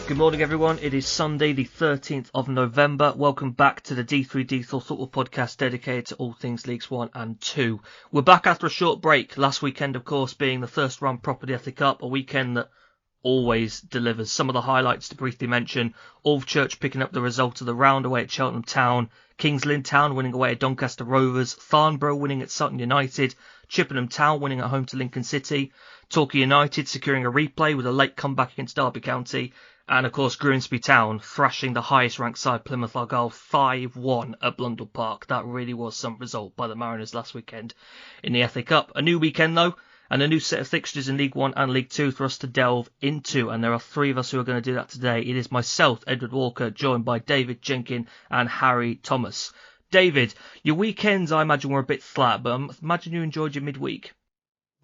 Good morning, everyone. It is Sunday, the 13th of November. Welcome back to the D3D4 football podcast dedicated to all things Leagues 1 and 2. We're back after a short break. Last weekend, of course, being the first run proper of the Ethic Cup, a weekend that always delivers. Some of the highlights to briefly mention: Church picking up the result of the round away at Cheltenham Town, Kings Lynn Town winning away at Doncaster Rovers, Farnborough winning at Sutton United, Chippenham Town winning at home to Lincoln City, Torquay United securing a replay with a late comeback against Derby County, and of course Grimsby Town thrashing the highest ranked side Plymouth Argyle 5-1 at Blundell Park. That really was some result by the Mariners last weekend in the FA Cup. A new weekend though, and a new set of fixtures in League 1 and League 2 for us to delve into, and there are three of us who are going to do that today. It is myself, Edward Walker, joined by David Jenkin and Harry Thomas. David, your weekends I imagine were a bit flat, but I imagine you enjoyed your midweek.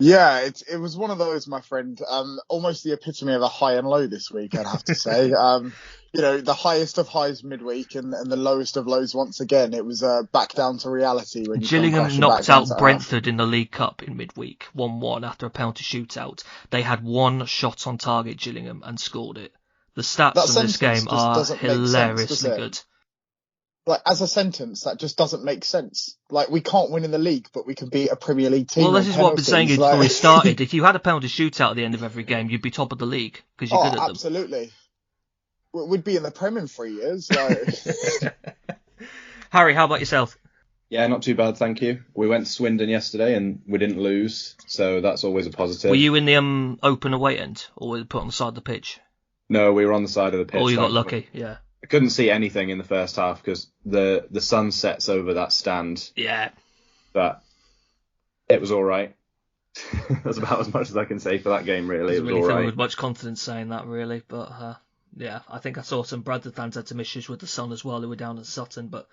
Yeah, it was one of those, my friend. Almost the epitome of a high and low this week, I'd have to say. The highest of highs midweek and the lowest of lows once again. It was back down to reality when you Gillingham knocked out Brentford in the League Cup in midweek, 1-1 after a penalty shootout. They had one shot on target, Gillingham, and scored it. The stats from this game are hilariously good. Like, as a sentence, that just doesn't make sense. Like, we can't win in the league, but we can beat a Premier League team. Well, this is what I've been saying before we started. If you had a penalty shootout at the end of every game, you'd be top of the league because you're good at them. Absolutely. We'd be in the Prem in 3 years. Harry, how about yourself? Yeah, not too bad, thank you. We went to Swindon yesterday and we didn't lose, so that's always a positive. Were you in the open away end, or were you put on the side of the pitch? No, we were on the side of the pitch. Oh, you got lucky, yeah. I couldn't see anything in the first half because the sun sets over that stand. Yeah. But it was all right. That's about as much as I can say for that game, really. It was all right. With much confidence saying that, really. But, yeah, I think I saw some Bradford fans had some issues with the sun as well. They were down at Sutton, but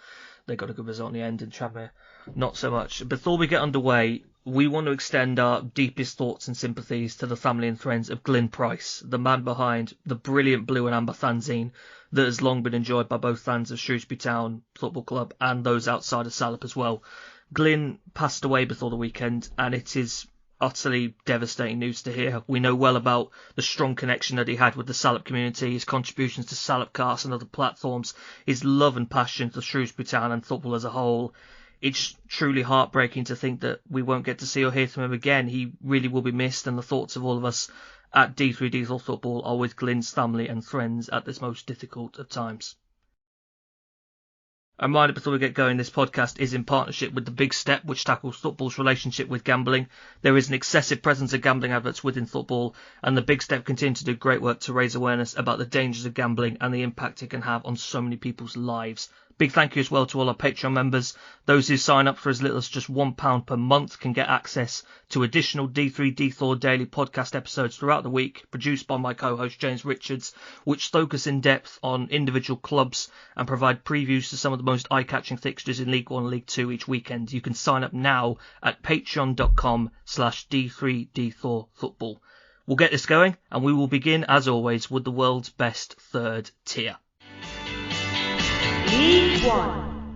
they got a good result in the end. And Tranmere, not so much. Before we get underway, we want to extend our deepest thoughts and sympathies to the family and friends of Glyn Price, the man behind the brilliant Blue and Amber fanzine that has long been enjoyed by both fans of Shrewsbury Town Football Club and those outside of Salop as well. Glyn passed away before the weekend, and it is utterly devastating news to hear. We know well about the strong connection that he had with the Salop community, his contributions to Salopcast and other platforms, his love and passion for Shrewsbury Town and football as a whole. It's truly heartbreaking to think that we won't get to see or hear from him again. He really will be missed, and the thoughts of all of us at D3D4 Football are with Glyn's family and friends at this most difficult of times. A reminder before we get going, this podcast is in partnership with The Big Step, which tackles football's relationship with gambling. There is an excessive presence of gambling adverts within football, and The Big Step continue to do great work to raise awareness about the dangers of gambling and the impact it can have on so many people's lives. Big thank you as well to all our Patreon members. Those who sign up for as little as just £1 per month can get access to additional D3D4 daily podcast episodes throughout the week, produced by my co-host James Richards, which focus in depth on individual clubs and provide previews to some of the most eye-catching fixtures in League 1 and League 2 each weekend. You can sign up now at patreon.com/D3D4football. We'll get this going, and we will begin, as always, with the world's best third tier.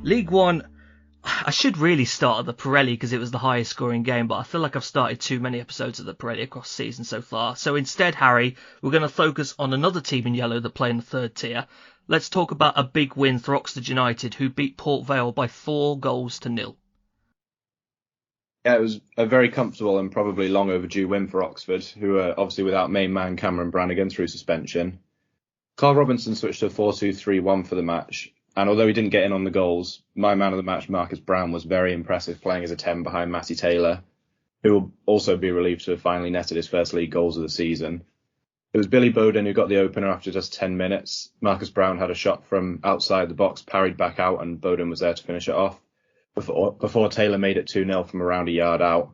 League One, I should really start at the Pirelli because it was the highest scoring game, but I feel like I've started too many episodes of the Pirelli across the season so far. So instead, Harry, we're going to focus on another team in yellow that play in the third tier. Let's talk about a big win for Oxford United, who beat Port Vale by 4-0. Yeah, it was a very comfortable and probably long overdue win for Oxford, who are obviously without main man Cameron Brannigan through suspension. Carl Robinson switched to a 4-2-3-1 for the match. And although he didn't get in on the goals, my man of the match, Marcus Brown, was very impressive, playing as a 10 behind Matty Taylor, who will also be relieved to have finally netted his first league goals of the season. It was Billy Bowden who got the opener after just 10 minutes. Marcus Brown had a shot from outside the box, parried back out, and Bowden was there to finish it off before Taylor made it 2-0 from around a yard out.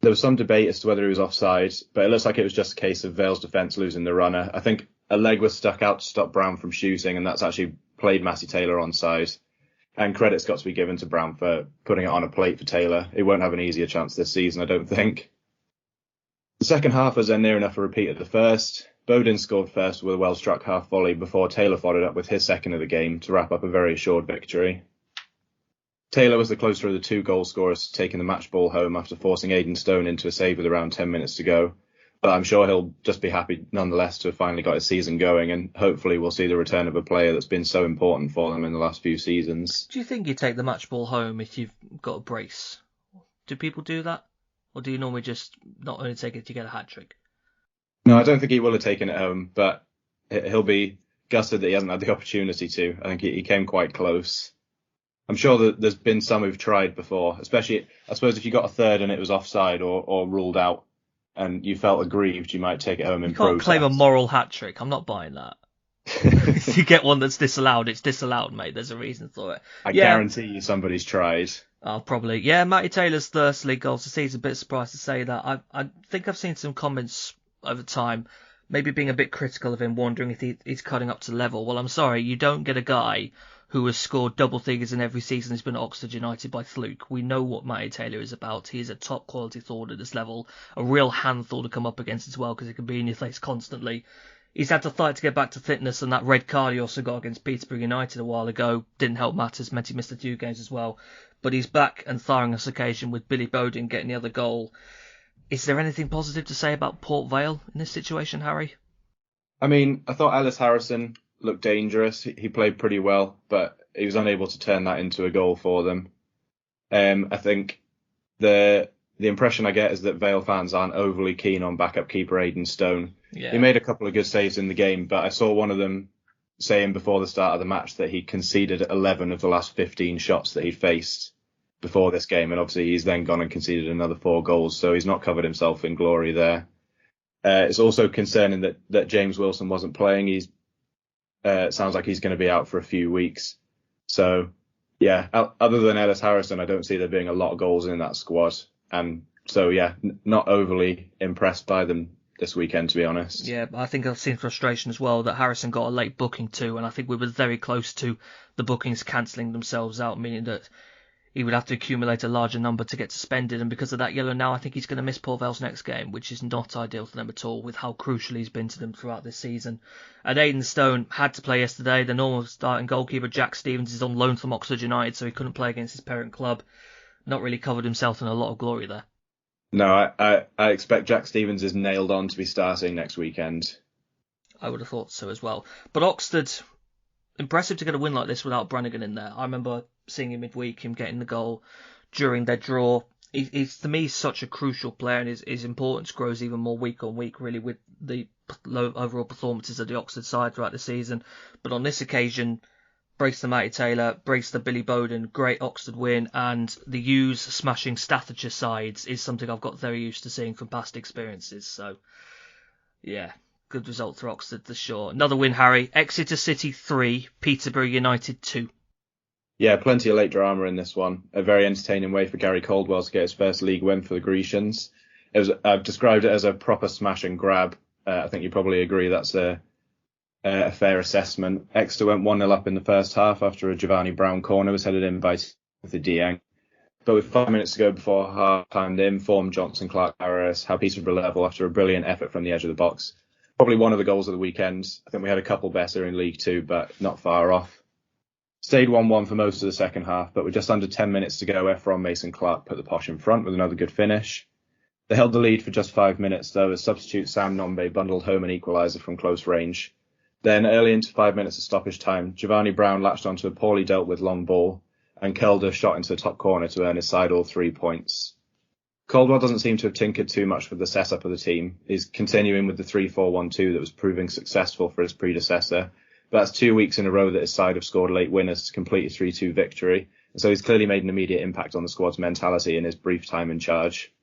There was some debate as to whether he was offside, but it looks like it was just a case of Vale's defence losing the runner. I think a leg was stuck out to stop Brown from shooting, and that's actually played Matty Taylor onside. And credit's got to be given to Brown for putting it on a plate for Taylor. He won't have an easier chance this season, I don't think. The second half was then near enough a repeat of the first. Bowden scored first with a well-struck half volley before Taylor followed up with his second of the game to wrap up a very assured victory. Taylor was the closer of the two goal scorers, taking the match ball home after forcing Aidan Stone into a save with around 10 minutes to go, But I'm sure he'll just be happy nonetheless to have finally got his season going, and hopefully we'll see the return of a player that's been so important for them in the last few seasons. Do you think you take the match ball home if you've got a brace? Do people do that? Or do you normally just not only take it to get a hat-trick? No, I don't think he will have taken it home, but he'll be gutted that he hasn't had the opportunity to. I think he came quite close. I'm sure that there's been some who've tried before, especially, I suppose, if you got a third and it was offside or ruled out and you felt aggrieved, you might take it home in protest. You can't claim a moral hat-trick. I'm not buying that. If you get one that's disallowed, it's disallowed, mate. There's a reason for it. I guarantee you somebody's tried. Oh, probably. Yeah, Matty Taylor's first league goal. So he's a bit surprised to say that. I think I've seen some comments over time, maybe being a bit critical of him, wondering if he's cutting up to level. Well, I'm sorry, you don't get a guy who has scored double figures in every season he's been at Oxford United by fluke. We know what Matty Taylor is about. He is a top quality forward at this level, a real handful to come up against as well because he can be in your face constantly. He's had to fight to get back to fitness, and that red card he also got against Peterborough United a while ago didn't help matters, meant he missed a few games as well. But he's back and throwing us occasion with Billy Bowden getting the other goal. Is there anything positive to say about Port Vale in this situation, Harry? I mean, I thought Ellis Harrison looked dangerous. He played pretty well, but he was unable to turn that into a goal for them. I think the impression I get is that Vale fans aren't overly keen on backup keeper Aidan Stone. Yeah. He made a couple of good saves in the game, but I saw one of them saying before the start of the match that he conceded 11 of the last 15 shots that he'd faced before this game, and obviously he's then gone and conceded another 4 goals, so he's not covered himself in glory there. It's also concerning that James Wilson wasn't playing. It sounds like he's going to be out for a few weeks. So, yeah, other than Ellis Harrison, I don't see there being a lot of goals in that squad. And so, yeah, not overly impressed by them this weekend, to be honest. Yeah, I think I've seen frustration as well that Harrison got a late booking too, and I think we were very close to the bookings cancelling themselves out, meaning that he would have to accumulate a larger number to get suspended, and because of that yellow now, I think he's going to miss Port Vale's next game, which is not ideal for them at all with how crucial he's been to them throughout this season. And Aidan Stone had to play yesterday. The normal starting goalkeeper Jack Stevens is on loan from Oxford United, so he couldn't play against his parent club. Not really covered himself in a lot of glory there. No, I expect Jack Stevens is nailed on to be starting next weekend. I would have thought so as well. But Oxford, impressive to get a win like this without Brannigan in there. I remember seeing him midweek, him getting the goal during their draw. He's to me such a crucial player, and his importance grows even more week on week, really, with the low overall performances of the Oxford side throughout the season. But on this occasion, brace the Matty Taylor, brace the Billy Bowden, great Oxford win, and the Hughes smashing Staffordshire sides is something I've got very used to seeing from past experiences. So, yeah, good result for Oxford for sure. Another win, Harry. Exeter City 3, Peterborough United 2. Yeah, plenty of late drama in this one. A very entertaining way for Gary Caldwell to get his first league win for the Grecians. I've described it as a proper smash and grab. I think you probably agree that's a fair assessment. Exeter went 1-0 up in the first half after a Giovanni Brown corner was headed in by Timothy Dieng. But with 5 minutes to go before half-time, they informed Johnson Clark-Harris how Peterborough level after a brilliant effort from the edge of the box. Probably one of the goals of the weekend. I think we had a couple better in League Two, but not far off. Stayed 1-1 for most of the second half, but with just under 10 minutes to go, Efron Mason-Clark put the Posh in front with another good finish. They held the lead for just 5 minutes, though, as substitute Sam Nombe bundled home an equaliser from close range. Then, early into 5 minutes of stoppage time, Giovanni Brown latched onto a poorly dealt with long ball, and Kelder shot into the top corner to earn his side all 3 points. Caldwell doesn't seem to have tinkered too much with the setup of the team. He's continuing with the 3-4-1-2 that was proving successful for his predecessor. But that's 2 weeks in a row that his side have scored late winners to complete a 3-2 victory. And so he's clearly made an immediate impact on the squad's mentality in his brief time in charge.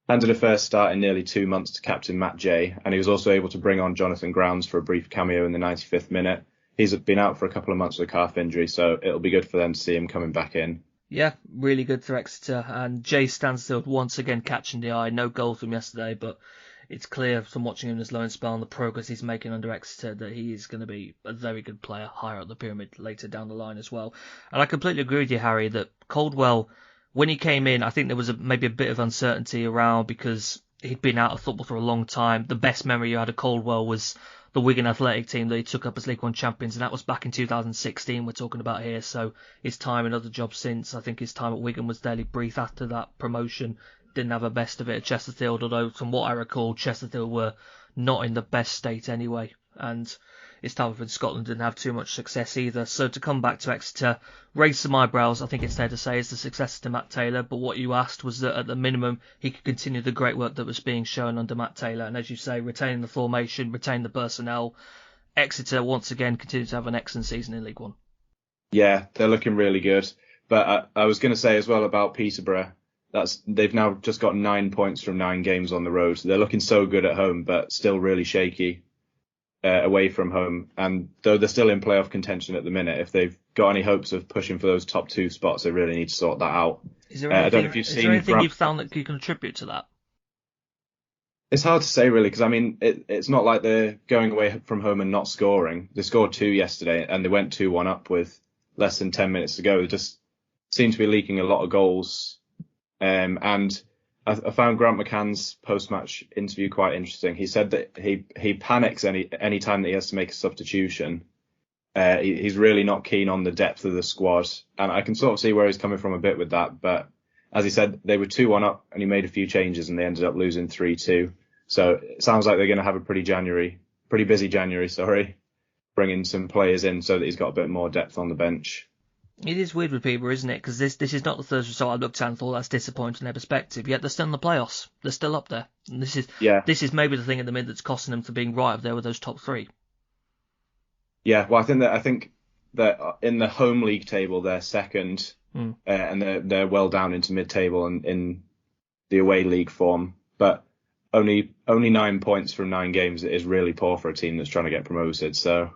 Handed a first start in nearly 2 months to captain Matt Jay, and he was also able to bring on Jonathan Grounds for a brief cameo in the 95th minute. He's been out for a couple of months with a calf injury, so it'll be good for them to see him coming back in. Yeah, really good for Exeter, and Jay Stansfield once again catching the eye. No goal from yesterday, but it's clear from watching him in his loan spell and the progress he's making under Exeter that he is going to be a very good player higher up the pyramid later down the line as well. And I completely agree with you, Harry, that Caldwell, when he came in, I think there was maybe a bit of uncertainty around because he'd been out of football for a long time. The best memory you had of Caldwell was the Wigan Athletic team that he took up as League One champions, and that was back in 2016 we're talking about here. So his time in other jobs since, I think his time at Wigan was fairly brief after that promotion. didn't have the best of it at Chesterfield, although from what I recall, Chesterfield were not in the best state anyway. And it's tough in Scotland didn't have too much success either. So to come back to Exeter, raise some eyebrows, I think it's fair to say, is the successor to Matt Taylor. But what you asked was that at the minimum, he could continue the great work that was being shown under Matt Taylor. And as you say, retaining the formation, retain the personnel. Exeter, once again, continue to have an excellent season in League One. Yeah, they're looking really good. But I was going to say as well about Peterborough, they've now just got 9 points from 9 games on the road. They're looking so good at home, but still really shaky away from home. And though they're still in playoff contention at the minute, if they've got any hopes of pushing for those top 2 spots, they really need to sort that out. Is there anything you've found that could contribute to that? It's hard to say, really, because, I mean, it's not like they're going away from home and not scoring. They scored 2 yesterday, and they went 2-1 up with less than 10 minutes to go. They just seem to be leaking a lot of goals. And I found Grant McCann's post-match interview quite interesting. He said that he panics any time that he has to make a substitution. He's really not keen on the depth of the squad. And I can sort of see where he's coming from a bit with that. But as he said, they were 2-1 up and he made a few changes and they ended up losing 3-2. So it sounds like they're going to have a pretty busy January, bringing some players in so that he's got a bit more depth on the bench. It is weird with Peterborough, isn't it? Because this is not the first result I looked at and thought that's disappointing in their perspective. Yet they're still in the playoffs. They're still up there. And this is maybe the thing at the minute that's costing them for being right up there with those top 3. Yeah, well, I think that in the home league table they're second, and they're well down into mid-table and in the away league form. But only 9 points from 9 games is really poor for a team that's trying to get promoted. So.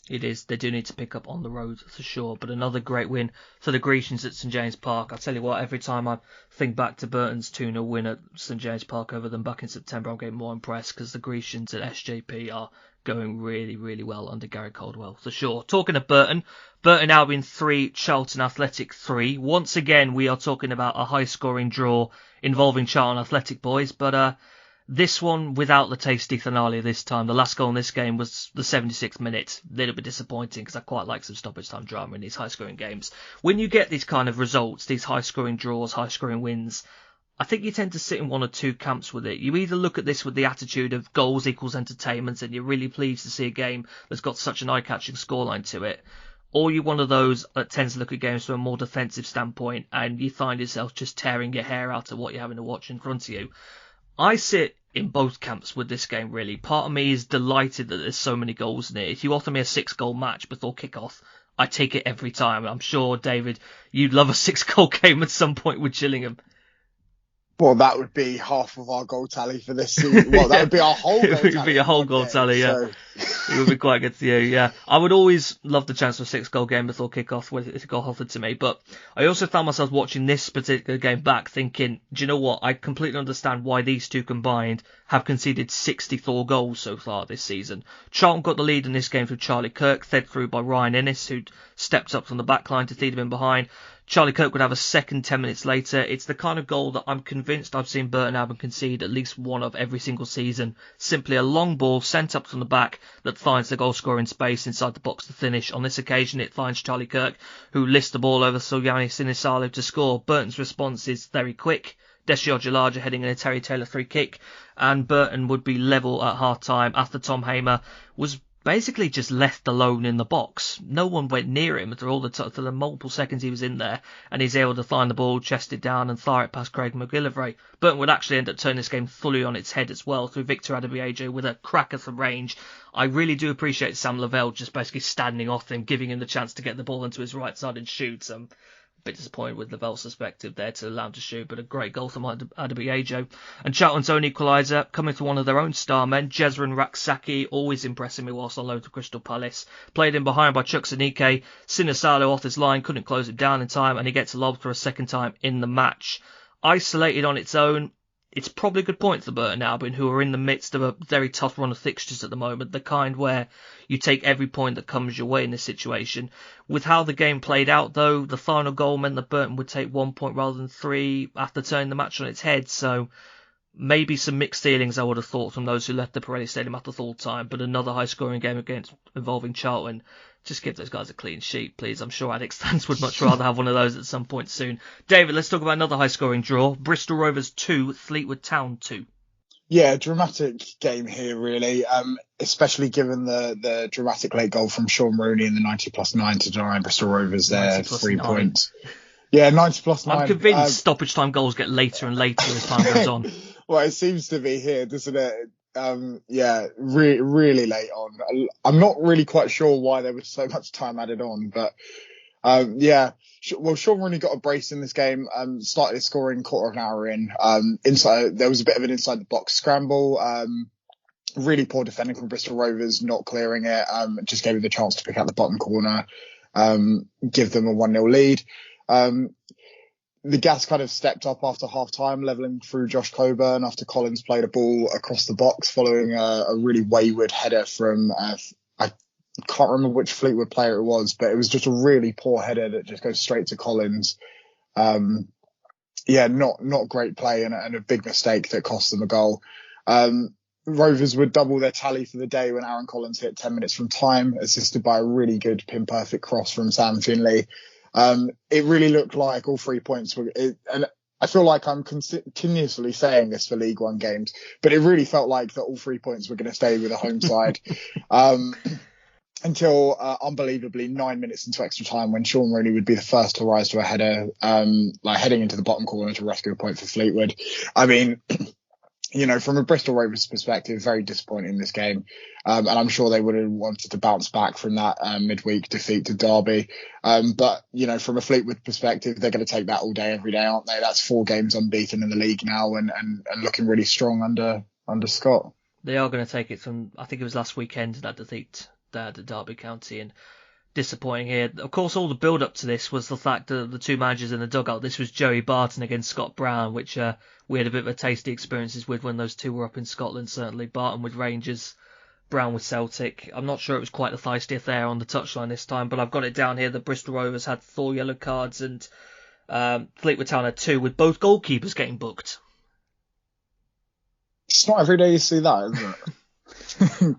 It is. They do need to pick up on the road for sure. But another great win for the Grecians at St James Park. I'll tell you what, every time I think back to Burton's 2-0 win at St James Park over them back in September, I'm getting more impressed because the Grecians at SJP are going really, really well under Gary Caldwell for sure. Talking of Burton Albion 3, Charlton Athletic 3. Once again, we are talking about a high-scoring draw involving Charlton Athletic boys, but this one without the tasty finale this time. The last goal in this game was the 76th minute. A little bit disappointing because I quite like some stoppage time drama in these high-scoring games. When you get these kind of results, these high-scoring draws, high-scoring wins, I think you tend to sit in one or two camps with it. You either look at this with the attitude of goals equals entertainment and you're really pleased to see a game that's got such an eye-catching scoreline to it, or you're one of those that tends to look at games from a more defensive standpoint and you find yourself just tearing your hair out at what you're having to watch in front of you. I sit in both camps with this game, really. Part of me is delighted that there's so many goals in it. If you offer me a 6-goal match before kick-off, I take it every time. I'm sure, David, you'd love a 6-goal game at some point with Gillingham. Well, that would be half of our goal tally for this season. Well, that would be our whole goal tally. It would be a whole goal tally, yeah. So. It would be quite good to you, yeah. I would always love the chance for a 6-goal game before kick-off if it got offered to me. But I also found myself watching this particular game back thinking, do you know what? I completely understand why these two combined have conceded 64 goals so far this season. Charlton got the lead in this game through Charlie Kirk, fed through by Ryan Ennis, who'd stepped up from the back line to feed him in behind. Charlie Kirk would have a second 10 minutes later. It's the kind of goal that I'm convinced I've seen Burton Albion concede at least one of every single season. Simply a long ball sent up from the back that finds the goal scorer in space inside the box to finish. On this occasion, it finds Charlie Kirk, who lifts the ball over Soljani Sinisalo to score. Burton's response is very quick. Desio Jalaja heading in a Terry Taylor free kick, and Burton would be level at half-time after Tom Hamer was basically just left alone in the box. No one went near him for the multiple seconds he was in there, and he's able to find the ball, chest it down and fire it past Craig McGillivray. Burton would actually end up turning this game fully on its head as well through Victor Adebiejo with a cracker from range. I really do appreciate Sam Lavelle just basically standing off him, giving him the chance to get the ball into his right side and shoot. A bit disappointed with Lavelle's perspective there to allow him to shoot, but a great goal from Adebiejo. And Charlton's own equaliser coming from one of their own star men, Jezran Raksaki, always impressing me whilst on loan to Crystal Palace. Played in behind by Chuck Sanike. Sinisalo off his line, couldn't close it down in time, and he gets a lob for a second time in the match. Isolated on its own, it's probably a good point for Burton Albion, who are in the midst of a very tough run of fixtures at the moment, the kind where you take every point that comes your way in this situation. With how the game played out, though, the final goal meant that Burton would take 1 point rather than 3 after turning the match on its head, so Maybe some mixed feelings, I would have thought, from those who left the Pirelli Stadium after full time, but another high-scoring game involving Charlton. Just give those guys a clean sheet, please. I'm sure Addicks fans would much rather have one of those at some point soon. David, let's talk about another high-scoring draw. Bristol Rovers 2, Fleetwood Town 2. Yeah, dramatic game here, really, especially given the dramatic late goal from Sean Rooney in the 90+9 to deny Bristol Rovers their 3 points. Yeah, 90+9. I'm convinced stoppage time goals get later and later as time goes on. Well, it seems to be here, doesn't it? Really late on. I'm not really quite sure why there was so much time added on, but well, Sean Rooney got a brace in this game. Started scoring quarter of an hour in. There was a bit of an inside the box scramble. Really poor defending from Bristol Rovers, not clearing it. Just gave him the chance to pick out the bottom corner, give them a 1-0 lead. The gas kind of stepped up after half time, levelling through Josh Coburn after Collins played a ball across the box following a really wayward header from, I can't remember which Fleetwood player it was, but it was just a really poor header that just goes straight to Collins. Not great play and a big mistake that cost them a goal. Rovers would double their tally for the day when Aaron Collins hit 10 minutes from time, assisted by a really good pin-perfect cross from Sam Finley. It really looked like all 3 points were, and I feel like I'm continuously saying this for League One games, but it really felt like that all 3 points were going to stay with the home side. Until unbelievably 9 minutes into extra time when Sean Rooney would be the first to rise to a header, heading into the bottom corner to rescue a point for Fleetwood. I mean, from a Bristol Rovers perspective, very disappointing in this game. And I'm sure they would have wanted to bounce back from that midweek defeat to Derby. But from a Fleetwood perspective, they're going to take that all day, every day, aren't they? That's 4 games unbeaten in the league now and looking really strong under Scott. They are going to take it from, I think it was last weekend, that defeat at Derby County, and disappointing here. Of course, all the build up to this was the fact that the two managers in the dugout, this was Joey Barton against Scott Brown, which we had a bit of a tasty experiences with when those two were up in Scotland, certainly. Barton with Rangers, Brown with Celtic. I'm not sure it was quite a feisty affair on the touchline this time, but I've got it down here that Bristol Rovers had 4 yellow cards and Fleetwood Town had 2, with both goalkeepers getting booked. It's not every day you see that, is it?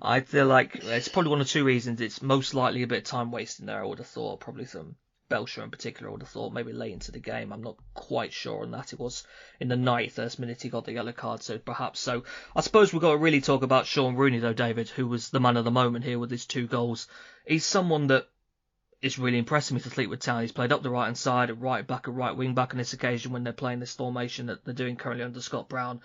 I feel like it's probably one of 2 reasons. It's most likely a bit of time wasting there, I would have thought. Probably some Belcher in particular, I would have thought. Maybe late into the game. I'm not quite sure on that. It was in the 91st minute he got the yellow card, so perhaps so. I suppose we've got to really talk about Sean Rooney, though, David, who was the man of the moment here with his 2 goals. He's someone that is really impressing me for Fleetwood Town. He's played up the right-hand side, at right back, at right wing back on this occasion when they're playing this formation that they're doing currently under Scott Brown.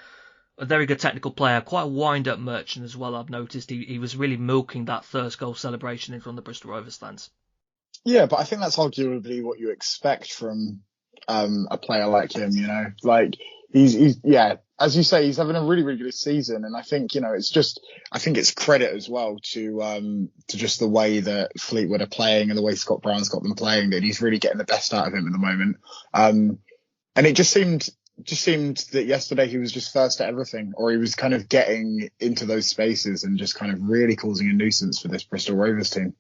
A very good technical player, quite a wind-up merchant as well, I've noticed. He was really milking that first goal celebration in front of the Bristol Rovers fans. Yeah, but I think that's arguably what you expect from a player like him, Like, he's as you say, he's having a really, really good season. And I think, I think it's credit as well to just the way that Fleetwood are playing and the way Scott Brown's got them playing, that he's really getting the best out of him at the moment. And it just seemed that yesterday he was just first at everything, or he was kind of getting into those spaces and just kind of really causing a nuisance for this Bristol Rovers team.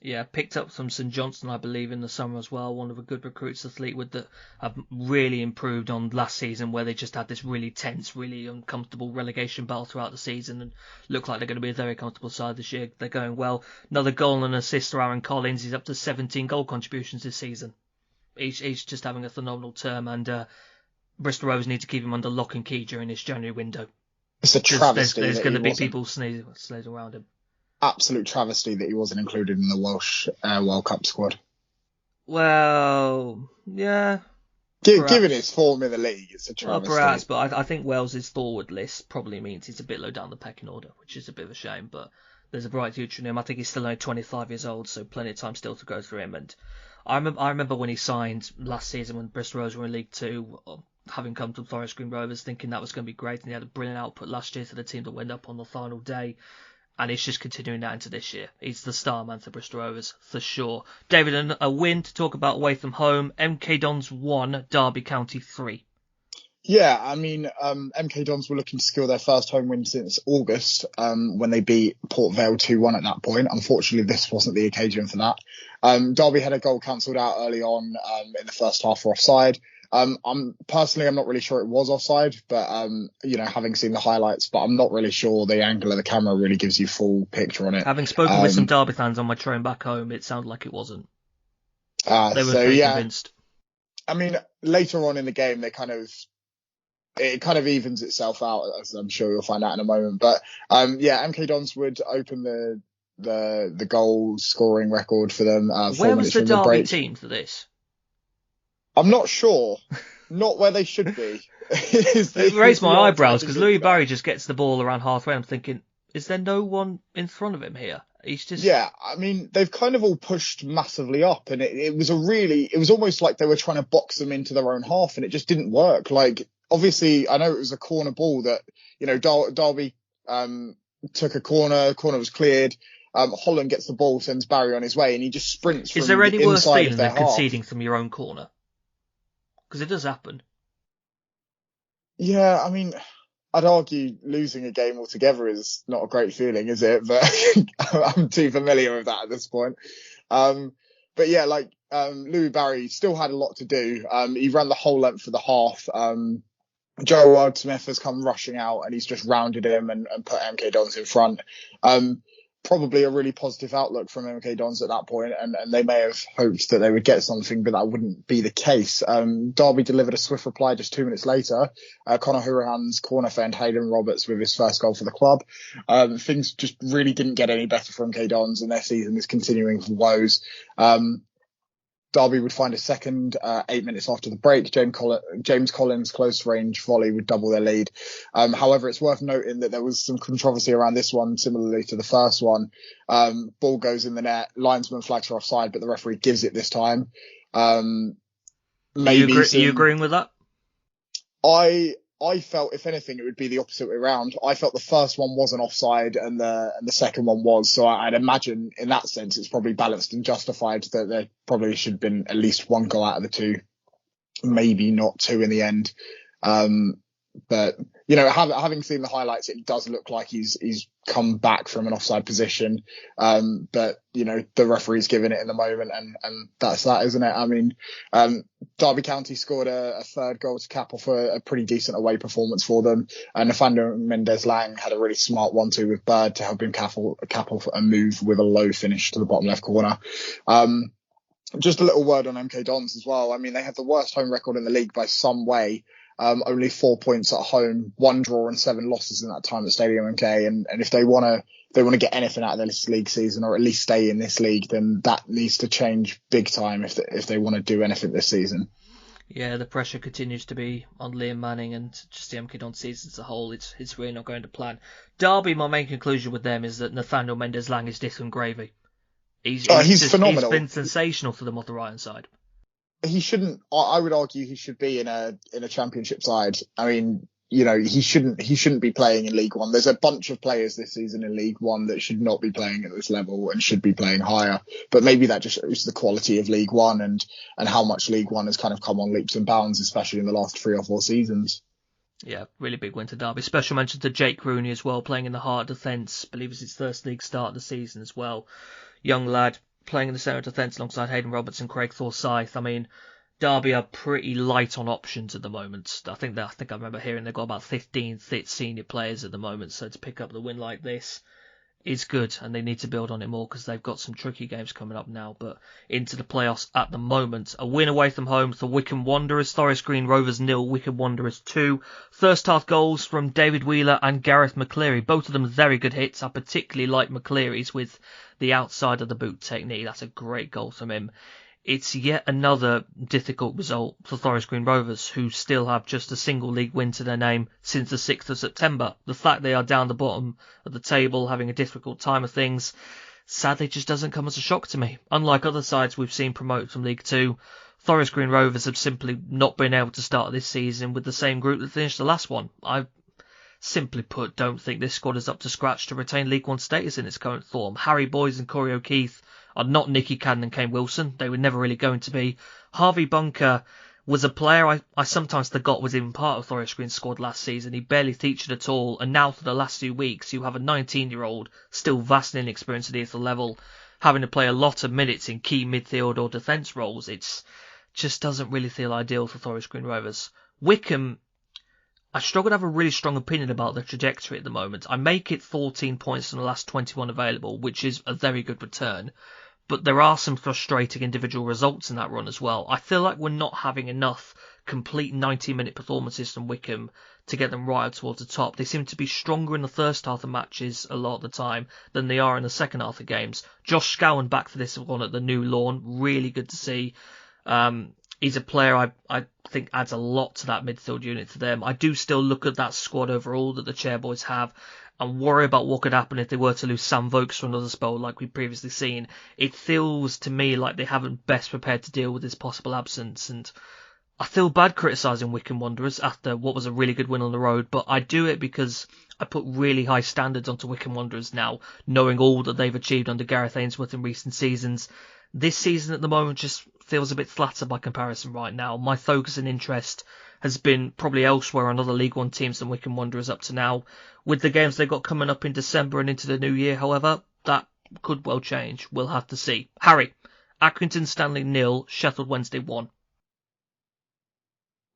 Yeah, picked up from St Johnstone, I believe, in the summer as well. One of the good recruits to Fleetwood that have really improved on last season, where they just had this really tense, really uncomfortable relegation battle throughout the season and look like they're going to be a very comfortable side this year. They're going well. Another goal and assist for Aaron Collins. He's up to 17 goal contributions this season. He's just having a phenomenal term, and Bristol Rovers need to keep him under lock and key during this January window. It's a travesty. There's going to be people sneezing around him. Absolute travesty that he wasn't included in the Welsh World Cup squad. Well, yeah. Given his form in the league, it's a travesty. Well, perhaps, but I think Wales' forward list probably means he's a bit low down the pecking order, which is a bit of a shame, but there's a bright future in him. I think he's still only 25 years old, so plenty of time still to go through him. And I remember when he signed last season when Bristol Rovers were in League Two, having come to Forest Green Rovers, thinking that was going to be great, and he had a brilliant output last year to the team that went up on the final day. And he's just continuing that into this year. He's the star man for Bristol Rovers, for sure. David, a win to talk about away from home. MK Dons 1, Derby County 3. Yeah, I mean, MK Dons were looking to secure their first home win since August, when they beat Port Vale 2-1 at that point. Unfortunately, this wasn't the occasion for that. Derby had a goal cancelled out early on in the first half for offside. I'm not really sure it was offside, but having seen the highlights, but I'm not really sure the angle of the camera really gives you full picture on it. Having spoken with some Derby fans on my train back home, it sounded like it wasn't. They were pretty convinced. I mean, later on in the game, it kind of evens itself out, as I'm sure you'll find out in a moment. But MK Dons would open the goal scoring record for them. Where was the Derby team for this? I'm not sure. Not where they should be. It raised my eyebrows because Louis Barry just gets the ball around halfway. I'm thinking, is there no one in front of him here? He's just... Yeah, I mean, they've kind of all pushed massively up, and it was almost like they were trying to box them into their own half, and it just didn't work. Like, obviously, I know it was a corner ball that, Derby took a corner was cleared. Holland gets the ball, sends Barry on his way, and he just sprints from the inside of their half. Is there any worse feeling than conceding from your own corner? Because it does happen. Yeah, I mean, I'd argue losing a game altogether is not a great feeling, is it? But I'm too familiar with that at this point. But yeah, Louis Barry still had a lot to do. He ran the whole length of the half. Joe Wildsmith has come rushing out and he's just rounded him and put MK Dons in front. Probably a really positive outlook from MK Dons at that point, and they may have hoped that they would get something, but that wouldn't be the case. Derby delivered a swift reply just 2 minutes later. Conor Hourihan's corner found Hayden Roberts with his first goal for the club. Things just really didn't get any better for MK Dons, and their season is continuing for woes. Derby would find a second 8 minutes after the break. James Collins' close range volley would double their lead. However, it's worth noting that there was some controversy around this one, similarly to the first one. Ball goes in the net, linesman flags for offside, but the referee gives it this time. Are you agreeing with that? I felt, if anything, it would be the opposite way around. I felt the first one wasn't offside and the second one was. So I'd imagine in that sense, it's probably balanced and justified that there probably should have been at least one goal out of the two, maybe not two in the end. But, having seen the highlights, it does look like he's come back from an offside position. But, the referee's given it in the moment and that's that, isn't it? I mean, Derby County scored a third goal to cap off a pretty decent away performance for them. And Nathaniel Mendez-Lang had a really smart 1-2 with Bird to help him cap off a move with a low finish to the bottom left corner. Just a little word on MK Dons as well. I mean, they have the worst home record in the league by some way. Only 4 points at home, 1 draw and 7 losses in that time at Stadium MK. And if they want to get anything out of this league season, or at least stay in this league, then that needs to change big time if they want to do anything this season. Yeah, the pressure continues to be on Liam Manning and just the MK Dons season as a whole. It's really not going to plan. Derby, my main conclusion with them is that Nathaniel Mendez-Lang is different gravy. He's phenomenal. He's been sensational for them on the right-hand side. He shouldn't. I would argue he should be in a championship side. I mean, he shouldn't be playing in League One. There's a bunch of players this season in League One that should not be playing at this level and should be playing higher. But maybe that just shows the quality of League One and how much League One has kind of come on leaps and bounds, especially in the last 3 or 4 seasons. Yeah, really big win to Derby. Special mention to Jake Rooney as well, playing in the heart defence. I believe it's his first league start of the season as well. Young lad, playing in the centre of defence alongside Hayden Roberts and Craig Forsyth. I mean, Derby are pretty light on options at the moment. I think I remember hearing they've got about 15 fit senior players at the moment. So to pick up the win like this is good, and they need to build on it more because they've got some tricky games coming up now. But into the playoffs at the moment, a win away from home for Wycombe Wanderers. Forest Green Rovers 0, Wycombe Wanderers 2. First half goals from David Wheeler and Gareth McCleary. Both of them very good hits. I particularly like McCleary's with the outside of the boot technique. That's a great goal from him. It's yet another difficult result for Forest Green Rovers, who still have just a single league win to their name since the 6th of September. The fact they are down the bottom of the table, having a difficult time of things, sadly just doesn't come as a shock to me. Unlike other sides we've seen promoted from League 2, Forest Green Rovers have simply not been able to start this season with the same group that finished the last one. I simply put don't think this squad is up to scratch to retain League 1 status in its current form. Harry Boyes and Corey O'Keefe are not Nicky Cannon and Kane Wilson. They were never really going to be. Harvey Bunker was a player I sometimes forgot was even part of Forest Green's squad last season. He barely featured at all, and now for the last 2 weeks you have a 19-year-old still vastly inexperienced at the level, having to play a lot of minutes in key midfield or defence roles. It's just doesn't really feel ideal for Forest Green Rovers. Wycombe, I struggle to have a really strong opinion about their trajectory at the moment. I make it 14 points in the last 21 available, which is a very good return. But there are some frustrating individual results in that run as well. I feel like we're not having enough complete 90-minute performances from Wycombe to get them right up towards the top. They seem to be stronger in the first half of matches a lot of the time than they are in the second half of games. Josh Scowen back for this one at the new lawn. Really good to see. He's a player I think adds a lot to that midfield unit for them. I do still look at that squad overall that the Chairboys have and worry about what could happen if they were to lose Sam Vokes for another spell like we've previously seen. It feels to me like they haven't best prepared to deal with this possible absence, and I feel bad criticising Wycombe Wanderers after what was a really good win on the road, but I do it because I put really high standards onto Wycombe Wanderers now, knowing all that they've achieved under Gareth Ainsworth in recent seasons. This season at the moment just feels a bit flatter by comparison right now. My focus and interest has been probably elsewhere on other League One teams than Wycombe Wanderers up to now. With the games they've got coming up in December and into the new year, however, that could well change. We'll have to see. Harry, Accrington Stanley 0, Sheffield Wednesday 1.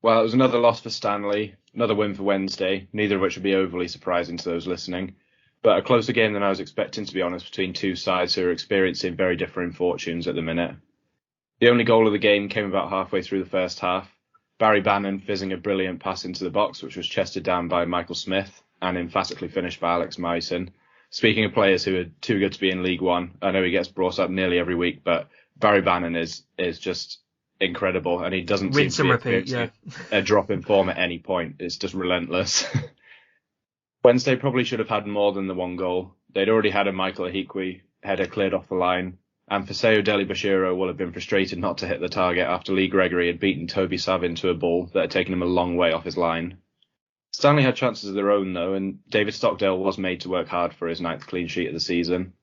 Well, it was another loss for Stanley, another win for Wednesday, neither of which would be overly surprising to those listening. But a closer game than I was expecting, to be honest, between two sides who are experiencing very differing fortunes at the minute. The only goal of the game came about halfway through the first half. Barry Bannon fizzing a brilliant pass into the box, which was chested down by Michael Smith and emphatically finished by Alex Myson. Speaking of players who are too good to be in League One, I know he gets brought up nearly every week, but Barry Bannon is just incredible, and he doesn't seem to be repeat, a drop in form at any point. It's just relentless. Wednesday probably should have had more than the one goal. They'd already had a Michael Ahikwe header cleared off the line, and Faseo Deli-Bashiro will have been frustrated not to hit the target after Lee Gregory had beaten Toby Savin to a ball that had taken him a long way off his line. Stanley had chances of their own though, and David Stockdale was made to work hard for his 9th clean sheet of the season.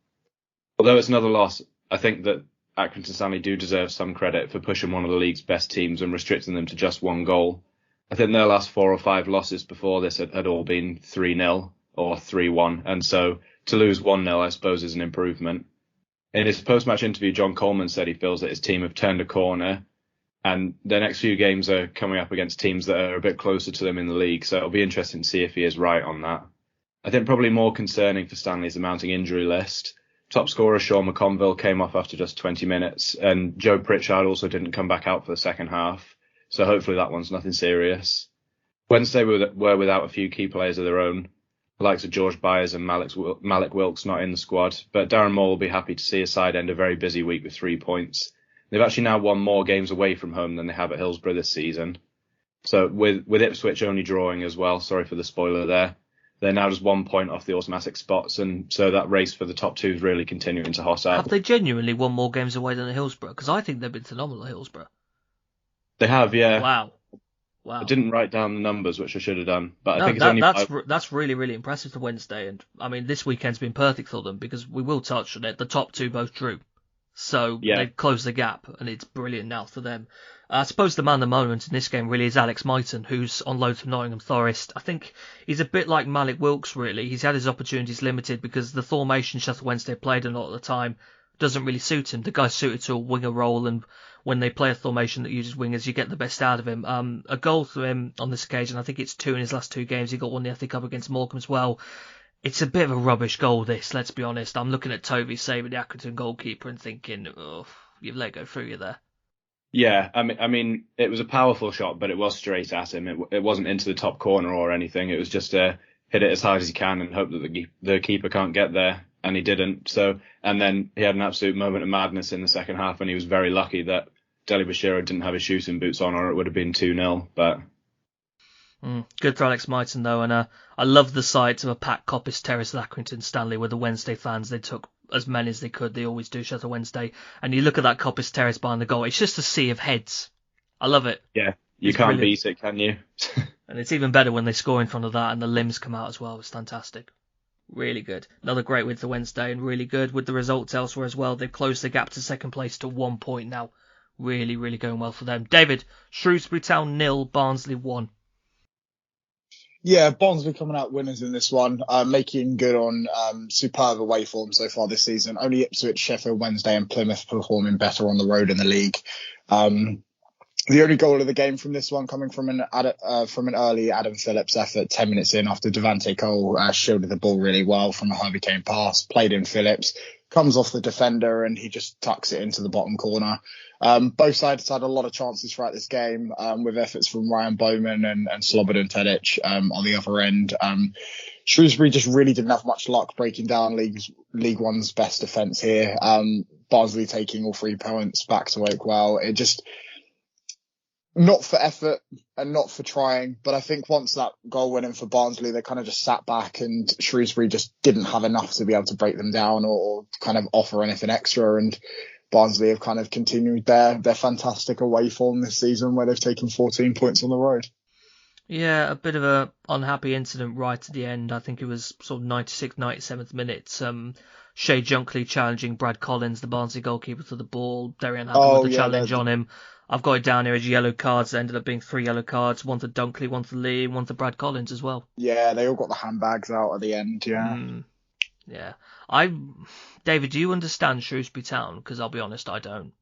Although it's another loss, I think that Accrington Stanley do deserve some credit for pushing one of the league's best teams and restricting them to just one goal. I think their last 4 or 5 losses before this had all been 3-0 or 3-1, and so to lose 1-0 I suppose is an improvement. In his post-match interview, John Coleman said he feels that his team have turned a corner, and their next few games are coming up against teams that are a bit closer to them in the league, so it'll be interesting to see if he is right on that. I think probably more concerning for Stanley is the mounting injury list. Top scorer Sean McConville came off after just 20 minutes, and Joe Pritchard also didn't come back out for the second half, so hopefully that one's nothing serious. Wednesday were without a few key players of their own, the likes of George Byers and Malik Wilkes not in the squad, but Darren Moore will be happy to see his side end a very busy week with 3 points. They've actually now won more games away from home than they have at Hillsborough this season. So with Ipswich only drawing as well, sorry for the spoiler there, they're now just 1 point off the automatic spots, and so that race for the top 2 is really continuing to hot up. Have they genuinely won more games away than at Hillsborough? Because I think they've been phenomenal at Hillsborough. They have, yeah. Wow. I didn't write down the numbers, which I should have done, but I think it's that's really, really impressive for Wednesday. And I mean, this weekend's been perfect for them because we will touch on it. The top 2 both drew, so they've closed the gap, and it's brilliant now for them. I suppose the man of the moment in this game really is Alex Myton, who's on loan from Nottingham Forest. I think he's a bit like Malik Wilkes, really. He's had his opportunities limited because the formation Sheffield Wednesday played a lot of the time doesn't really suit him. The guy's suited to a winger role, and when they play a formation that uses wingers, you get the best out of him. A goal for him on this occasion, I think it's 2 in his last 2 games. He got one in the FA Cup against Morecambe as well. It's a bit of a rubbish goal, this, let's be honest. I'm looking at Toby saving the Accrington goalkeeper and thinking, oh, you've let go through you there. Yeah, I mean, it was a powerful shot, but it was straight at him. It wasn't into the top corner or anything. It was just hit it as hard as he can and hope that the keeper can't get there, and he didn't. So, and then he had an absolute moment of madness in the second half, and he was very lucky that Deli-Bashiro didn't have his shooting boots on, or it would have been 2-0. But good for Alex Myton, though, and I love the sight of a packed Coppice Terrace at Accrington Stanley with the Wednesday fans. They took as many as they could. They always do, Sheffield Wednesday. And you look at that Coppice Terrace behind the goal, it's just a sea of heads. I love it. Yeah, it's can't brilliant. Beat it, can you? And it's even better when they score in front of that and the limbs come out as well. It's fantastic. Really good. Another great win for Wednesday, and really good with the results elsewhere as well. They've closed the gap to second place to 1 point now. Really, really going well for them. David, Shrewsbury Town 0, Barnsley 1. Yeah, Barnsley coming out winners in this one, making good on superb away form so far this season. Only Ipswich, Sheffield Wednesday and Plymouth performing better on the road in the league. The only goal of the game from this one coming from an early Adam Phillips effort 10 minutes in after Devante Cole shielded the ball really well from a Harvey Kane pass, played in Phillips, comes off the defender and he just tucks it into the bottom corner. Both sides had a lot of chances throughout this game with efforts from Ryan Bowman and Slobodan Tedic on the other end. Shrewsbury just really didn't have much luck breaking down League One's best defence here. Barnsley taking all 3 points back to Oakwell. It just... not for effort and not for trying, but I think once that goal went in for Barnsley, they kind of just sat back and Shrewsbury just didn't have enough to be able to break them down or kind of offer anything extra. And Barnsley have kind of continued their fantastic away form this season where they've taken 14 points on the road. Yeah, a bit of a unhappy incident right at the end. I think it was sort of 96th, 97th minute. Shea Junkley challenging Brad Collins, the Barnsley goalkeeper, to the ball. Very unhappy with the challenge on him. I've got it down here as yellow cards. There ended up being 3 yellow cards. One to Dunkley, one to Lee, one to Brad Collins as well. Yeah, they all got the handbags out at the end, yeah. Yeah. David, do you understand Shrewsbury Town? Because I'll be honest, I don't.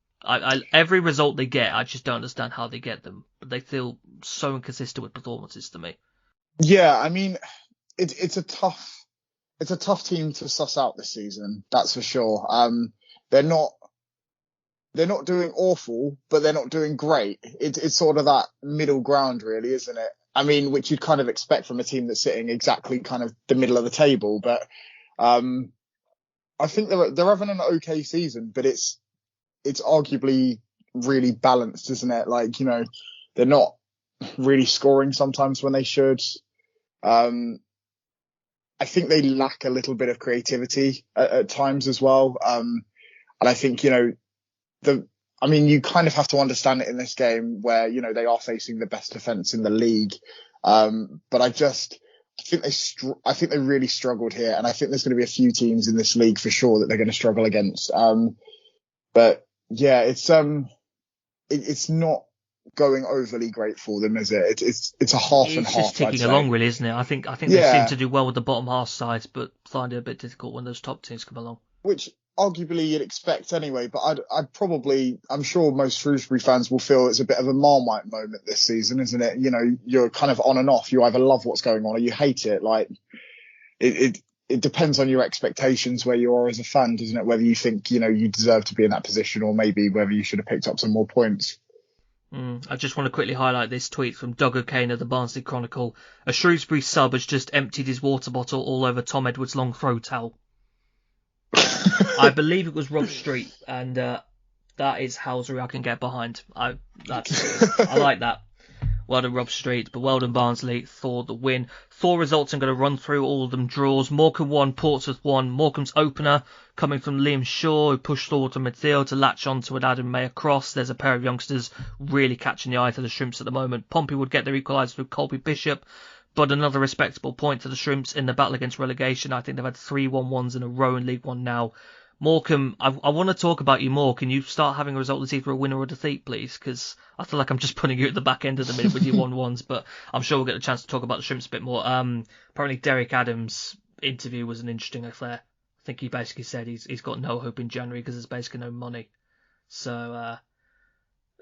Every result they get, I just don't understand how they get them. But they feel so inconsistent with performances to me. Yeah, I mean, it's a tough team to suss out this season. That's for sure. They're not doing awful, but they're not doing great. It's sort of that middle ground, really, isn't it? I mean, which you'd kind of expect from a team that's sitting exactly kind of the middle of the table. But I think they're having an okay season, but it's arguably really balanced, isn't it? Like, you know, they're not really scoring sometimes when they should. I think they lack a little bit of creativity at times as well. And I think, you know, you kind of have to understand it in this game where, you know, they are facing the best defence in the league. But I think they really struggled here. And I think there's going to be a few teams in this league for sure that they're going to struggle against. But yeah, it's not going overly great for them, is it? It's a half and half. It's just ticking along, really, isn't it? I think they seem to do well with the bottom half sides, but find it a bit difficult when those top teams come along. Which arguably you'd expect anyway, but I'm sure most Shrewsbury fans will feel it's a bit of a Marmite moment this season, isn't it? You know, you're kind of on and off. You either love what's going on or you hate it. Like it depends on your expectations where you are as a fan, doesn't it? Whether you think, you know, you deserve to be in that position or maybe whether you should have picked up some more points. I just want to quickly highlight this tweet from Doug O'Kane of the Barnsley Chronicle. A Shrewsbury sub has just emptied his water bottle all over Tom Edwards' long throw towel. I believe it was Rob Street, and that is housery I can get behind. I like that. Well done, Rob Street, but well done, Barnsley, for the win. 4 results, I'm going to run through all of them. Draws: Morecambe 1, Portsmouth 1. Morecambe's opener coming from Liam Shaw, who pushed forward to midfield to latch on to an Adam Mayer cross. There's a pair of youngsters really catching the eye to the Shrimps at the moment. Pompey would get their equaliser through Colby Bishop, but another respectable point to the Shrimps in the battle against relegation. I think they've had 3 1-1s in a row in League One now. Morecambe, I want to talk about you more. Can you start having a result that's either a winner or a defeat, please? Because I feel like I'm just putting you at the back end of the minute with your 1-1s, but I'm sure we'll get a chance to talk about the Shrimps a bit more. Apparently Derek Adams' interview was an interesting affair. I think he basically said he's got no hope in January because there's basically no money. So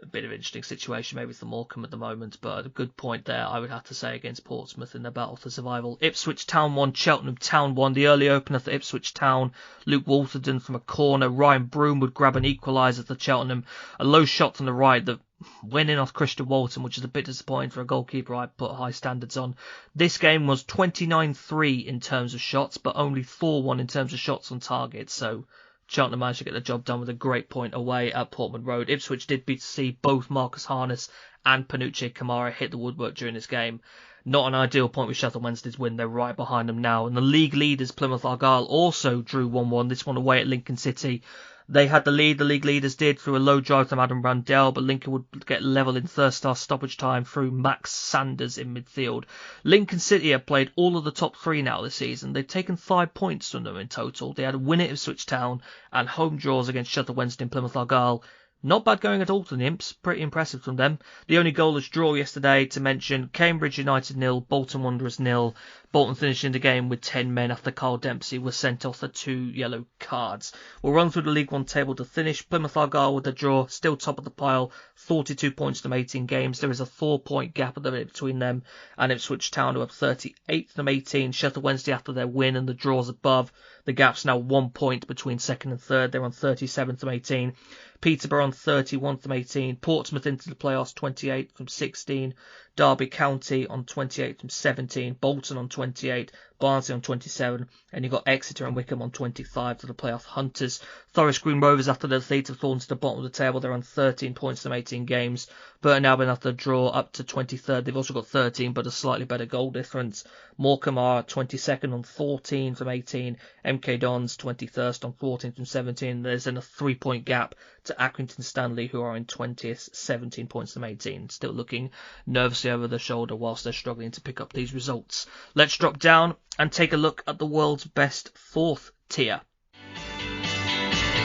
a bit of an interesting situation maybe for Morecambe at the moment, but a good point there, I would have to say, against Portsmouth in their battle for survival. Ipswich Town 1, Cheltenham Town 1. The early opener for Ipswich Town, Luke Walterden from a corner. Ryan Broom would grab an equaliser for Cheltenham. A low shot from the right that went in off Christian Walton, which is a bit disappointing for a goalkeeper I put high standards on. This game was 29-3 in terms of shots, but only 4-1 in terms of shots on target, so Cheltenham managed to get the job done with a great point away at Portman Road. Ipswich did see both Marcus Harness and Panucci Kamara hit the woodwork during this game. Not an ideal point with Sheffield Wednesday's win. They're right behind them now. And the league leaders, Plymouth Argyle, also drew 1-1. This one away at Lincoln City. They had the lead, the league leaders did, through a low drive from Adam Randell, but Lincoln would get level in first-half stoppage time through Max Sanders in midfield. Lincoln City have played all of the top 3 now this season. They've taken 5 points from them in total. They had a win at Ipswich Town and home draws against Sheffield Wednesday and Plymouth Argyle. Not bad going at all to the Imps. Pretty impressive from them. The only goalless draw yesterday to mention, Cambridge United 0, Bolton Wanderers 0. Bolton finishing the game with 10 men after Carl Dempsey was sent off for 2 yellow cards. We'll run through the League One table to finish. Plymouth Argyle with a draw, still top of the pile, 42 points from 18 games. There is a 4-point gap at the minute between them and Ipswich Town, who have 38 from 18. Sheffield Wednesday, after their win and the draws above, the gap's now 1 point between second and third. They're on 37 from 18. Peterborough on 31 from 18. Portsmouth into the playoffs, 28 from 16. Derby County on 28 from 17. Bolton on 28. Barnsley on 27. And you've got Exeter and Wickham on 25 to the playoff hunters. Forest Green Rovers, after their defeat, have fallen to the bottom of the table. They're on 13 points from 18 games. Burton Albion, after the draw, up to 23rd. They've also got 13, but a slightly better goal difference. Morecambe are 22nd on 14 from 18. MK Dons 21st on 14 from 17. There's then a 3-point gap to Accrington Stanley, who are in 20th, 17 points from 18. Still looking nervously over their shoulder whilst they're struggling to pick up these results. Let's drop down and take a look at the world's best 4th tier.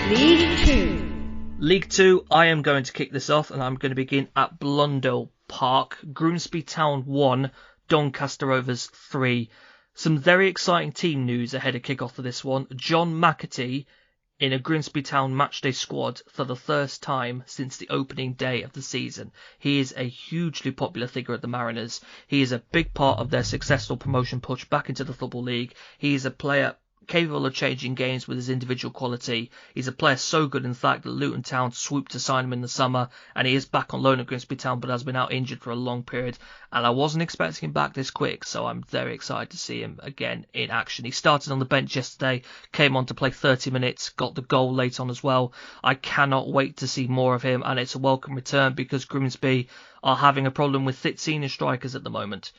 League 2. League 2, I am going to kick this off, and I'm going to begin at Blundell Park. Grimsby Town 1, Doncaster Rovers 3. Some very exciting team news ahead of kick-off for this one. John McAtee in a Grimsby Town matchday squad for the first time since the opening day of the season. He is a hugely popular figure at the Mariners. He is a big part of their successful promotion push back into the Football League. He is a player capable of changing games with his individual quality. He's a player so good, in fact, that Luton Town swooped to sign him in the summer, and he is back on loan at Grimsby Town, but has been out injured for a long period, and I wasn't expecting him back this quick, so I'm very excited to see him again in action. He started on the bench yesterday, came on to play 30 minutes, got the goal late on as well. I cannot wait to see more of him, and it's a welcome return because Grimsby are having a problem with fit senior strikers at the moment.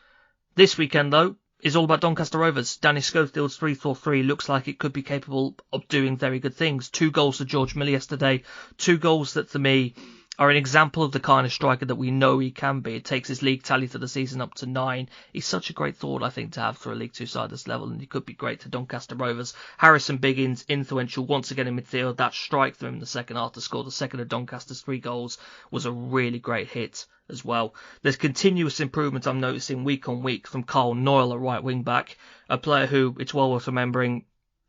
This weekend, though, is all about Doncaster Rovers. Danny Schofield's 3-4-3 looks like it could be capable of doing very good things. 2 goals to George Miller yesterday. 2 goals that, for me, are an example of the kind of striker that we know he can be. It takes his league tally for the season up to 9. He's such a great thought, I think, to have for a League 2 side at this level, and he could be great to Doncaster Rovers. Harrison Biggins, influential once again in midfield. That strike from him in the second half to score the second of Doncaster's 3 goals was a really great hit as well. There's continuous improvement I'm noticing week on week from Carl Noyle, a right wing back, a player who, it's well worth remembering,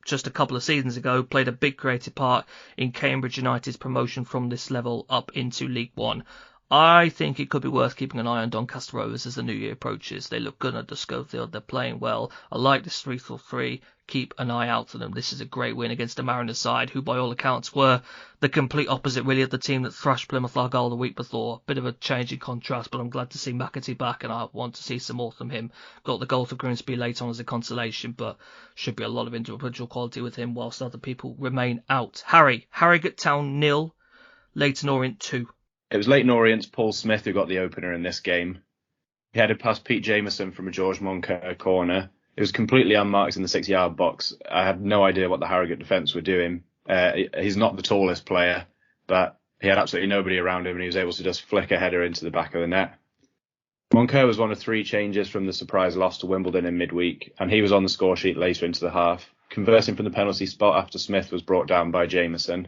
just a couple of seasons ago played a big creative part in Cambridge United's promotion from this level up into League One. I think it could be worth keeping an eye on Doncaster Rovers as the new year approaches. They look good under Schofield. They're playing well. I like this 3-4-3. Keep an eye out for them. This is a great win against the Mariners side, who by all accounts were the complete opposite really of the team that thrashed Plymouth Argyle the week before. Bit of a change in contrast, but I'm glad to see McAtee back, and I want to see some more from him. Got the goal for Grimsby late on as a consolation, but should be a lot of individual quality with him whilst other people remain out. Harrogate Town 0, Leyton Orient 2. It was Leyton Orient's Paul Smith who got the opener in this game. He headed past Pete Jameson from a George Moncur corner. It was completely unmarked in the 6-yard box. I had no idea what the Harrogate defence were doing. He's not the tallest player, but he had absolutely nobody around him, and he was able to just flick a header into the back of the net. Moncur was one of 3 changes from the surprise loss to Wimbledon in midweek, and he was on the score sheet later into the half, conversing from the penalty spot after Smith was brought down by Jameson.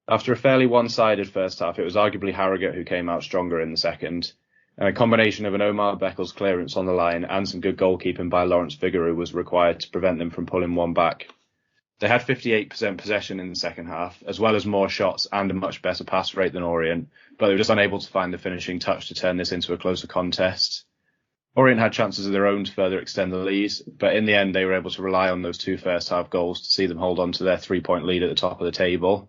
After a fairly one-sided first half, it was arguably Harrogate who came out stronger in the second, and a combination of an Omar Beckles clearance on the line and some good goalkeeping by Lawrence Figueroa was required to prevent them from pulling one back. They had 58% possession in the second half, as well as more shots and a much better pass rate than Orient, but they were just unable to find the finishing touch to turn this into a closer contest. Orient had chances of their own to further extend the lead, but in the end they were able to rely on those 2 first-half goals to see them hold on to their 3-point lead at the top of the table.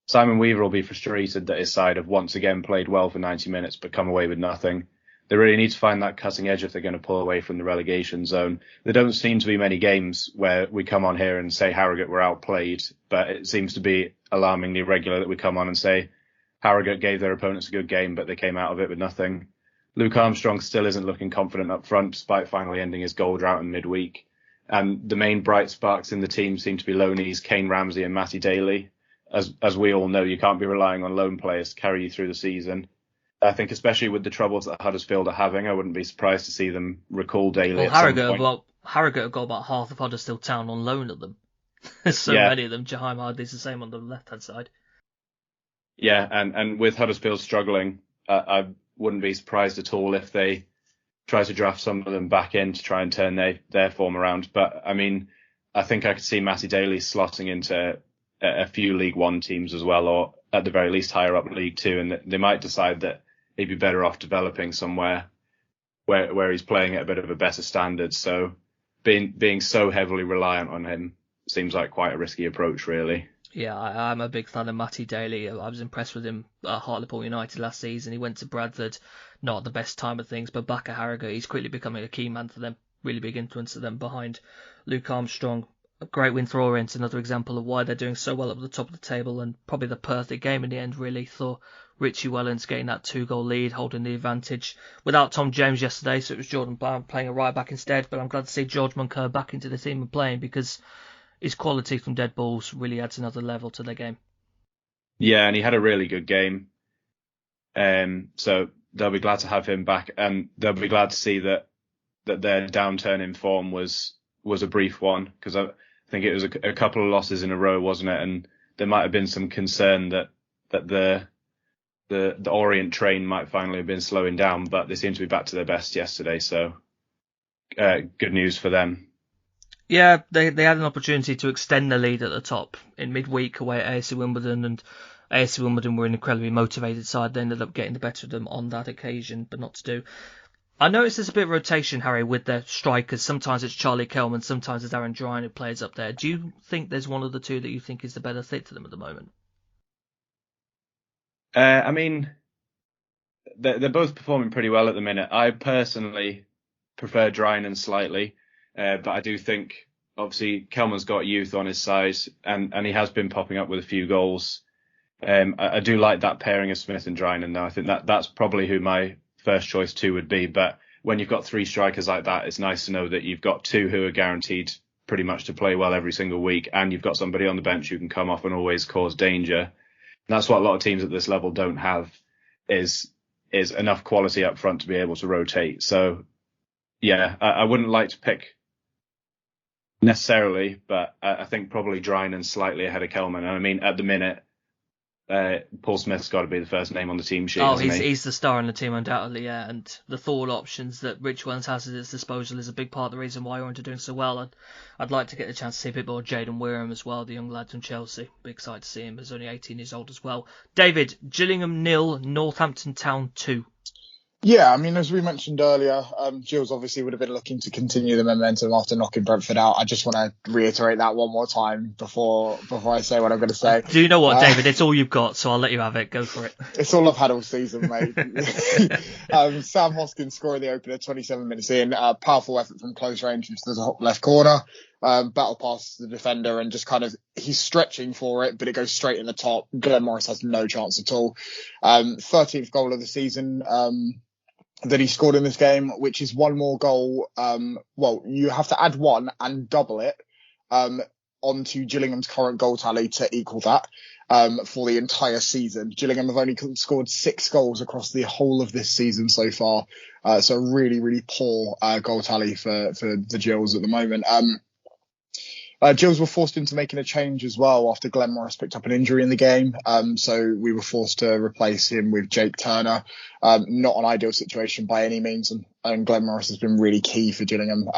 Simon Weaver will be frustrated that his side have once again played well for 90 minutes but come away with nothing. They really need to find that cutting edge if they're going to pull away from the relegation zone. There don't seem to be many games where we come on here and say Harrogate were outplayed, but it seems to be alarmingly regular that we come on and say Harrogate gave their opponents a good game but they came out of it with nothing. Luke Armstrong still isn't looking confident up front despite finally ending his goal drought in midweek. And the main bright sparks in the team seem to be loanees Kane Ramsey and Matty Daly. As we all know, you can't be relying on loan players to carry you through the season. I think especially with the troubles that Huddersfield are having, I wouldn't be surprised to see them recall Daly at some point. Harrogate have got about half of Huddersfield Town on loan at them. There's so many of them. Jaheim Hardley's the same on the left-hand side. Yeah, and with Huddersfield struggling, I wouldn't be surprised at all if they try to draft some of them back in to try and turn their form around. But I mean, I think I could see Matty Daly slotting into a few League One teams as well, or at the very least higher up League Two, and they might decide that he'd be better off developing somewhere where he's playing at a bit of a better standard. So being so heavily reliant on him seems like quite a risky approach, really. Yeah, I'm a big fan of Matty Daly. I was impressed with him at Hartlepool United last season. He went to Bradford, not at the best time of things, but back at Harrogate, he's quickly becoming a key man for them. Really big influence to them behind Luke Armstrong. A great win for Orient, another example of why they're doing so well up at the top of the table, and probably the perfect game in the end, really, for Richie Wellens getting that 2-goal lead, holding the advantage. Without Tom James yesterday, so it was Jordan Brown playing a right back instead, but I'm glad to see George Moncur back into the team and playing, because his quality from dead balls really adds another level to their game. Yeah, and he had a really good game. So they'll be glad to have him back, and they'll be glad to see that their downturn in form was a brief one, because I think it was a couple of losses in a row, wasn't it? And there might have been some concern that the Orient train might finally have been slowing down, but they seem to be back to their best yesterday. So good news for them. Yeah, they had an opportunity to extend the lead at the top in midweek away at AFC Wimbledon, and AFC Wimbledon were an incredibly motivated side. They ended up getting the better of them on that occasion, but not to do. I noticed there's a bit of rotation, Harry, with their strikers. Sometimes it's Charlie Kelman, sometimes it's Aaron Drine who plays up there. Do you think there's one of the two that you think is the better fit to them at the moment? I mean, they're both performing pretty well at the minute. I personally prefer Drinen slightly. But I do think, obviously, Kelman's got youth on his side, and he has been popping up with a few goals. I do like that pairing of Smith and Drinan, though. I think that's probably who my first choice two would be. But when you've got three strikers like that, it's nice to know that you've got two who are guaranteed pretty much to play well every single week, and you've got somebody on the bench who can come off and always cause danger. And that's what a lot of teams at this level don't have, is enough quality up front to be able to rotate. So, yeah, I wouldn't like to pick necessarily, but I think probably Drinan slightly ahead of Kelman. And I mean, at the minute, Paul Smith's got to be the first name on the team sheet. Oh, he's the star in the team, undoubtedly, yeah. And the forward options that Rich Wellens has at his disposal is a big part of the reason why Orient are doing so well. I'd like to get the chance to see a bit more Jaden Weirham as well, the young lad from Chelsea. Be excited to see him. He's only 18 years old as well. David, Gillingham 0, Northampton Town 2. Yeah, I mean, as we mentioned earlier, Gills obviously would have been looking to continue the momentum after knocking Brentford out. I just want to reiterate that one more time before I say what I'm going to say. Do you know what, David? It's all you've got, so I'll let you have it. Go for it. It's all I've had all season, mate. Sam Hoskins scoring the opener 27 minutes in. Powerful effort from close range into the top left corner. Battle past the defender and just kind of, he's stretching for it, but it goes straight in the top. Glenn Morris has no chance at all. 13th goal of the season. That he scored in this game, which is one more goal. Well, you have to add one and double it onto Gillingham's current goal tally to equal that for the entire season. Gillingham have only scored 6 goals across the whole of this season so far. So really, really poor goal tally for the Gills at the moment. Gills were forced into making a change as well after Glenn Morris picked up an injury in the game. So we were forced to replace him with Jake Turner. Not an ideal situation by any means. And Glenn Morris has been really key for Gillingham.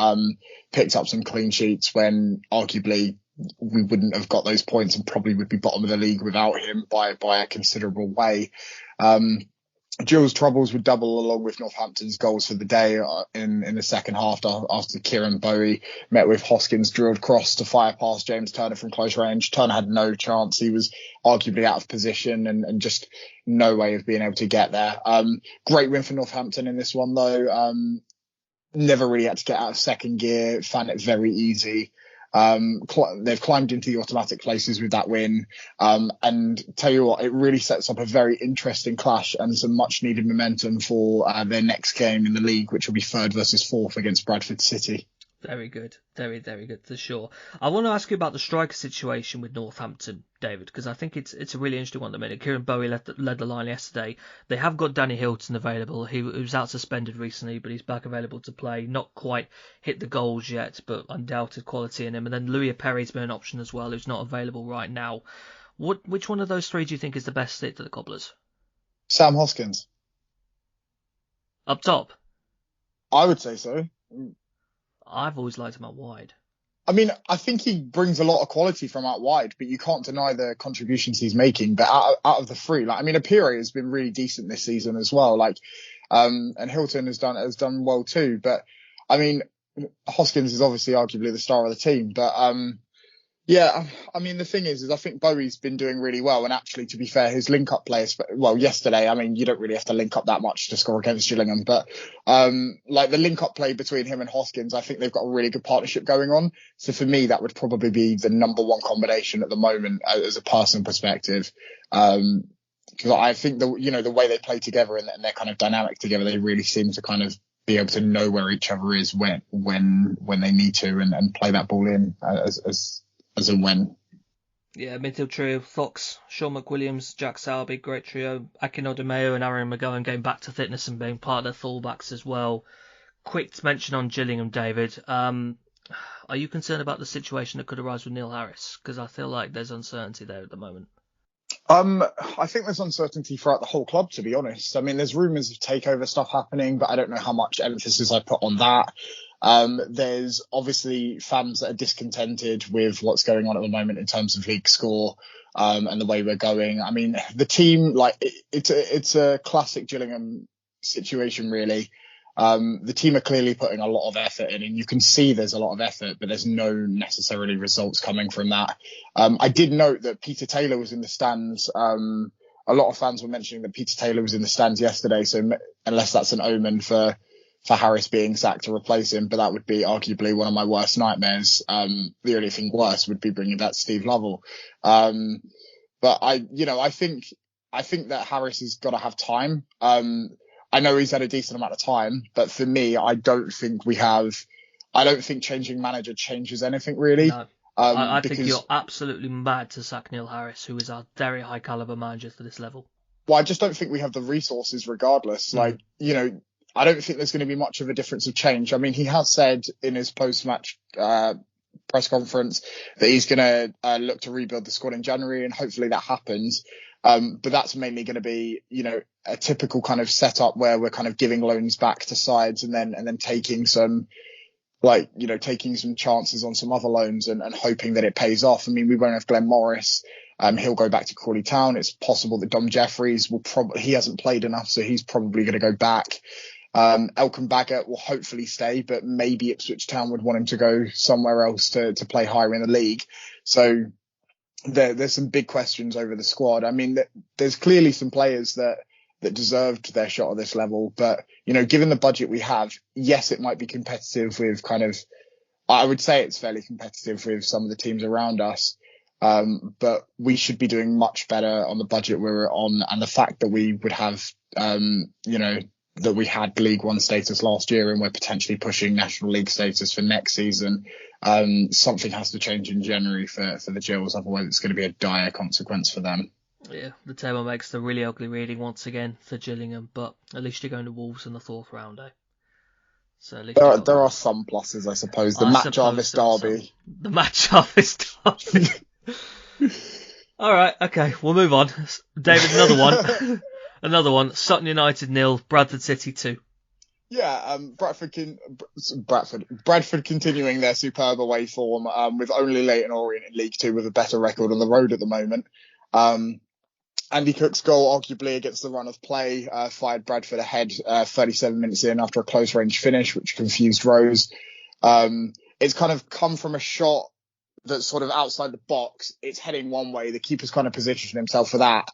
Picked up some clean sheets when arguably we wouldn't have got those points and probably would be bottom of the league without him by a considerable way. Gills' troubles would double along with Northampton's goals for the day in the second half after Kieran Bowie met with Hoskins' drilled cross to fire past James Turner from close range. Turner had no chance. He was arguably out of position and just no way of being able to get there. Great win for Northampton in this one, though. Never really had to get out of second gear. Found it very easy. They've climbed into the automatic places with that win. And tell you what, it really sets up a very interesting clash and some much needed momentum for their next game in the league, which will be 3rd versus 4th against Bradford City. Very good. Very, very good, for sure. I want to ask you about the striker situation with Northampton, David, because I think it's a really interesting one at the minute. Kieran Bowie led the line yesterday. They have got Danny Hilton available. He was out suspended recently, but he's back available to play. Not quite hit the goals yet, but undoubted quality in him. And then Louis Perry's been an option as well, who's not available right now. Which one of those three do you think is the best fit for the Cobblers? Sam Hoskins. Up top? I would say so. I've always liked him out wide. I mean, I think he brings a lot of quality from out wide, but you can't deny the contributions he's making. But out of the three, like, I mean, Apire has been really decent this season as well. Like, and Hilton has done well too. But I mean, Hoskins is obviously arguably the star of the team. But yeah, I mean, the thing is I think Bowie's been doing really well. And actually, to be fair, his link-up play, well, yesterday, I mean, you don't really have to link up that much to score against Gillingham. But like the link-up play between him and Hoskins, I think they've got a really good partnership going on. So for me, that would probably be the number one combination at the moment as a personal perspective. Because I think the way they play together and they're kind of dynamic together, they really seem to kind of be able to know where each other is when they need to and play that ball in as and when. Yeah, midfield trio, Fox, Sean McWilliams, Jack Sowerby, great trio. Akinodemayo and Aaron McGowan getting back to fitness and being part of their fullbacks as well. Quick to mention on Gillingham, David. Are you concerned about the situation that could arise with Neil Harris? Because I feel like there's uncertainty there at the moment. I think there's uncertainty throughout the whole club, to be honest. I mean, there's rumours of takeover stuff happening, but I don't know how much emphasis I put on that. There's obviously fans that are discontented with what's going on at the moment in terms of league score, and the way we're going. I mean, the team, like, it's a classic Gillingham situation, really. The team are clearly putting a lot of effort in, and you can see there's a lot of effort, but there's no necessarily results coming from that. I did note that Peter Taylor was in the stands. A lot of fans were mentioning that Peter Taylor was in the stands yesterday, so unless that's an omen for Harris being sacked to replace him, but that would be arguably one of my worst nightmares. The only thing worse would be bringing back Steve Lovell. But I think that Harris has got to have time. I know he's had a decent amount of time, but for me, I don't think changing manager changes anything really. No. I think you're absolutely mad to sack Neil Harris, who is a very high caliber manager for this level. Well, I just don't think we have the resources regardless. Like, I don't think there's going to be much of a difference of change. I mean, he has said in his post-match press conference that he's going to look to rebuild the squad in January, and hopefully that happens. But that's mainly going to be, a typical kind of setup where we're kind of giving loans back to sides and then taking some chances on some other loans and hoping that it pays off. I mean, we won't have Glenn Morris. He'll go back to Crawley Town. It's possible that Dom Jeffries he hasn't played enough, so he's probably going to go back. Elkan Baggett will hopefully stay, but maybe Ipswich Town would want him to go somewhere else to play higher in the league. So there's some big questions over the squad. I mean, there's clearly some players that deserved their shot at this level, but given the budget we have, yes, it might be competitive with I would say it's fairly competitive with some of the teams around us. But we should be doing much better on the budget we're on, and the fact that we would have, that we had League One status last year and we're potentially pushing National League status for next season. Something has to change in January for the Gills, otherwise it's going to be a dire consequence for them. Yeah, the table makes the really ugly reading once again for Gillingham, but at least you're going to Wolves in the fourth round, eh? So at least there are some pluses, I suppose. The Matt Jarvis derby. The Matt Jarvis derby. All right, okay, we'll move on. David, another one. Another one. Sutton United 0, Bradford City 2. Yeah, Bradford continuing their superb away form, with only Leyton Orient in League Two with a better record on the road at the moment. Andy Cook's goal, arguably against the run of play, fired Bradford ahead 37 minutes in after a close range finish, which confused Rose. It's kind of come from a shot that's sort of outside the box. It's heading one way. The keeper's kind of positioned himself for that.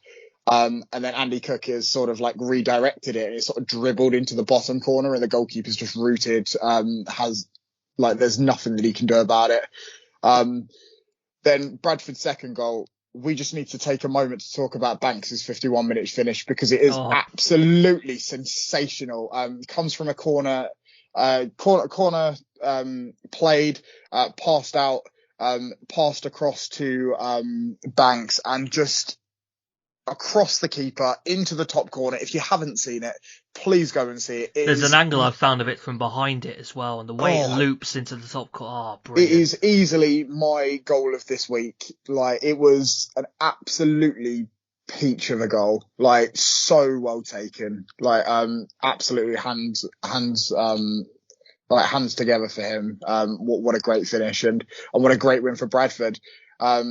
And then Andy Cook has sort of like redirected it, and it's sort of dribbled into the bottom corner, and the goalkeeper's just rooted, there's nothing that he can do about it. Then Bradford's second goal, we just need to take a moment to talk about Banks' 51-minute finish, because it is absolutely sensational. Comes from a corner played, passed out, passed across to Banks, and just across the keeper into the top corner. If you haven't seen it, please go and see it. There's an angle I've found of it from behind it as well, and the way it loops into the top corner. Oh, brilliant. It is easily my goal of this week. Like, it was an absolutely peach of a goal. Like, so well taken. Like, absolutely hands together for him. What a great finish, and what a great win for Bradford. A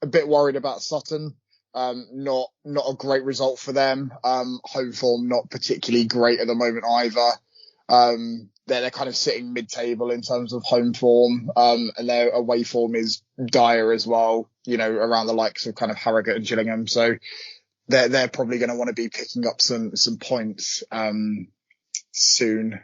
bit worried about Sutton. Not a great result for them. Home form not particularly great at the moment either. They're kind of sitting mid-table in terms of home form, and their away form is dire as well. You know, around the likes of kind of Harrogate and Gillingham. So they're probably going to want to be picking up some points soon.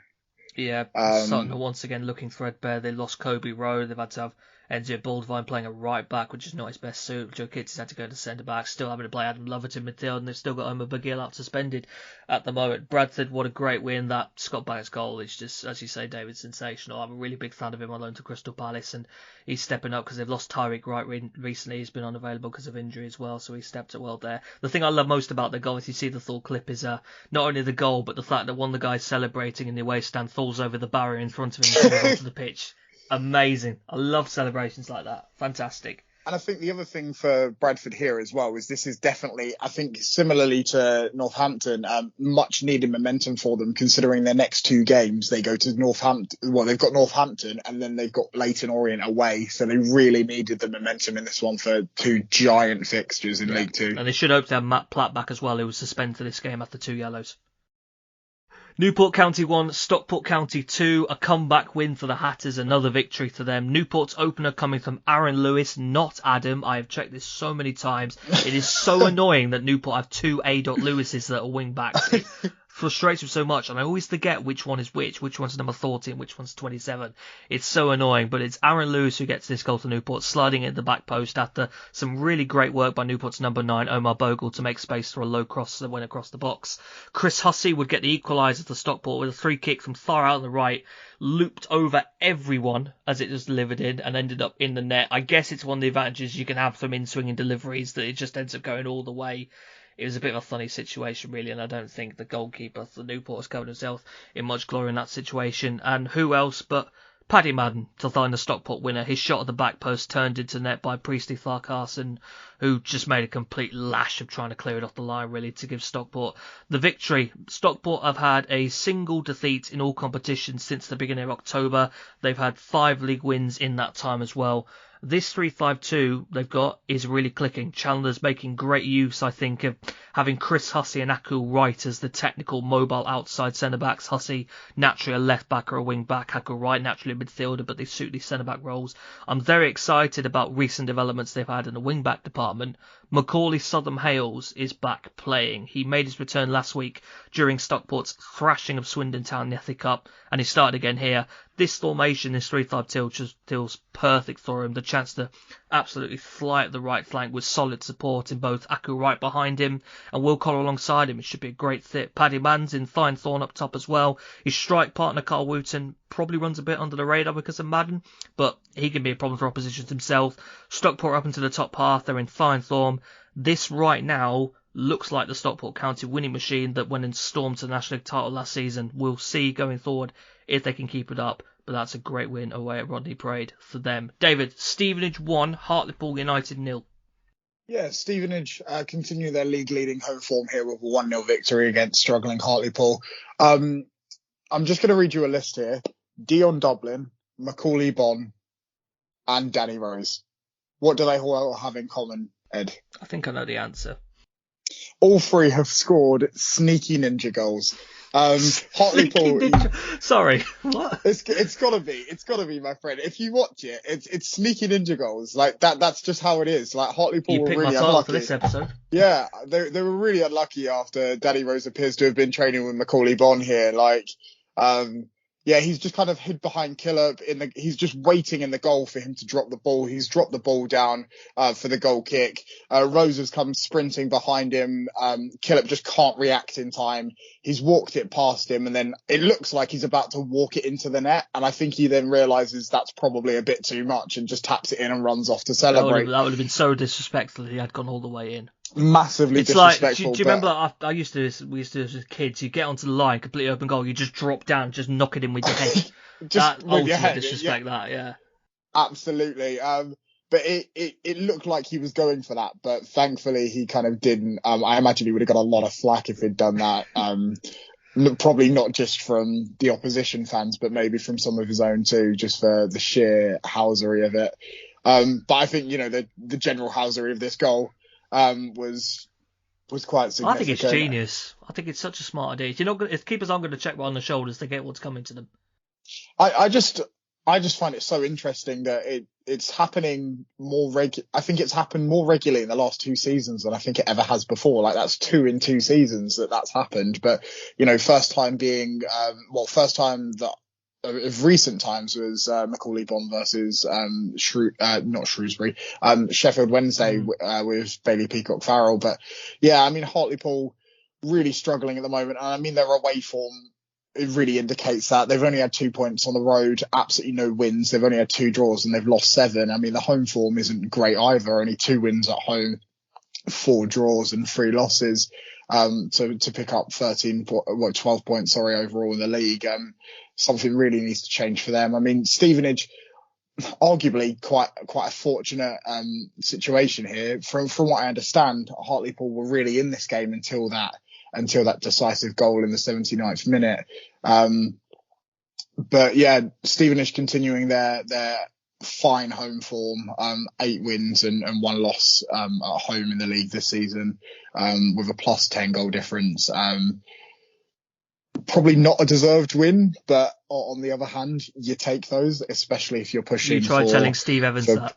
Yeah, Sutton are once again looking threadbare. They lost Kobe Rowe. They've had to have Enzo Baldwin playing a right back, which is not his best suit. Joe Kitts had to go to centre back, still having to play Adam Lovett in midfield, and they've still got Omar Bagil out suspended at the moment. Bradford, what a great win. That Scott Banks goal is just, as you say, David, sensational. I'm a really big fan of him on loan to Crystal Palace, and he's stepping up because they've lost Tyreek Wright recently. He's been unavailable because of injury as well, so he stepped up well there. The thing I love most about the goal, if you see the Thor clip, is not only the goal, but the fact that one of the guys celebrating in the away stand falls over the barrier in front of him and comes onto the pitch. Amazing. I love celebrations like that. Fantastic. And I think the other thing for Bradford here as well is this is definitely, I think, similarly to Northampton, much needed momentum for them, considering their next two games. They go to Northampton. Well, they've got Northampton and then they've got Leyton Orient away. So they really needed the momentum in this one for two giant fixtures in League Two. And they should hope to have Matt Platt back as well, who was suspended for this game after 2 yellows. Newport County 1, Stockport County 2, a comeback win for the Hatters, another victory for them. Newport's opener coming from Aaron Lewis, not Adam. I have checked this so many times. It is so annoying that Newport have two A. Lewises that are wing backs. It frustrates me so much, and I always forget which one is which one's number 40 and which one's 27. It's so annoying, but it's Aaron Lewis who gets this goal to Newport, sliding at the back post after some really great work by Newport's number 9, Omar Bogle, to make space for a low cross that went across the box. Chris Hussey would get the equaliser to Stockport with a free kick from far out on the right, looped over everyone as it was delivered in and ended up in the net. I guess it's one of the advantages you can have from in-swinging deliveries, that it just ends up going all the way. It was a bit of a funny situation, really, and I don't think the goalkeeper for Newport has covered himself in much glory in that situation. And who else but Paddy Madden to find the Stockport winner. His shot at the back post turned into net by Priestley Farquharson, who just made a complete lash of trying to clear it off the line, really, to give Stockport the victory. Stockport have had a single defeat in all competitions since the beginning of October. They've had 5 league wins in that time as well. This 3-5-2 they've got is really clicking. Chandler's making great use, I think, of having Chris Hussey and Aku Wright as the technical mobile outside centre-backs. Hussey, naturally a left-back or a wing-back. Aku Wright, naturally a midfielder, but they suit these centre-back roles. I'm very excited about recent developments they've had in the wing-back department. Macaulay Southam Hales is back playing. He made his return last week during Stockport's thrashing of Swindon Town in the FA Cup, and he started again here. This formation, this 3-5-2, just feels perfect for him. The chance to absolutely fly at the right flank with solid support in both Aku Wright behind him and Will Collar alongside him. It should be a great fit. Paddy Mann's in fine thorn up top as well. His strike partner, Carl Wooten, probably runs a bit under the radar because of Madden, but he can be a problem for oppositions himself. Stockport up into the top half. They're in fine form. This right now looks like the Stockport County winning machine that went and stormed to the National League title last season. We'll see going forward if they can keep it up, but that's a great win away at Rodney Parade for them. David, Stevenage 1, Hartlepool United 0. Yeah, Stevenage continue their league-leading home form here with a 1-0 victory against struggling Hartlepool. I'm just going to read you a list here. Dion Dublin, Macaulay Bonne, and Danny Rose. What do they all have in common, Ed? I think I know the answer. All three have scored sneaky ninja goals. Hartlepool. Sorry, what? It's gotta be, my friend. If you watch it, it's sneaky ninja goals. Like that. That's just how it is. Like Hartlepool were really unlucky for this episode. Yeah, they were really unlucky after Danny Rose appears to have been training with Macaulay Bonne here. Like, yeah, he's just kind of hid behind Killip he's just waiting in the goal for him to drop the ball. He's dropped the ball down for the goal kick. Rose has come sprinting behind him. Killip just can't react in time. He's walked it past him, and then it looks like he's about to walk it into the net. And I think he then realizes that's probably a bit too much and just taps it in and runs off to celebrate. That would have been so disrespectful if he had gone all the way in. massively It's like, do disrespectful. you remember we used to do this as kids? You get onto the line, completely open goal, you just drop down, just knock it in with your head. Just That with your ultimate head, disrespect, that, yeah. absolutely. But it looked like he was going for that, but thankfully he kind of didn't. I imagine he would have got a lot of flack if he'd done that. Probably not just from the opposition fans, but maybe from some of his own too, just for the sheer housery of it. But I think, the general housery of this goal was quite significant. I think it's genius. I think it's such a smart idea. If keepers aren't going to check on the shoulders, they get what's coming to them. I just find it so interesting that it's happening more I think it's happened more regularly in the last 2 seasons than I think it ever has before. Like, that's 2 in 2 seasons that's happened. But, first time that of recent times was Macaulay Bonne versus not Shrewsbury, Sheffield Wednesday with Bailey Peacock Farrell. But yeah, I mean, Hartlepool really struggling at the moment. And I mean, their away form, it really indicates that they've only had 2 points on the road, absolutely no wins. They've only had 2 draws and they've lost 7. I mean, the home form isn't great either. Only 2 wins at home, 4 draws and 3 losses. To pick up 12 points, overall in the league. Something really needs to change for them. I mean, Stevenage, arguably quite a fortunate situation here. From what I understand, Hartlepool were really in this game until that decisive goal in the 79th minute. But yeah, Stevenage continuing their fine home form, 8 wins and 1 loss at home in the league this season, with a plus 10 goal difference. Probably not a deserved win, but on the other hand, you take those, especially if you're pushing. You tried telling Steve Evans that.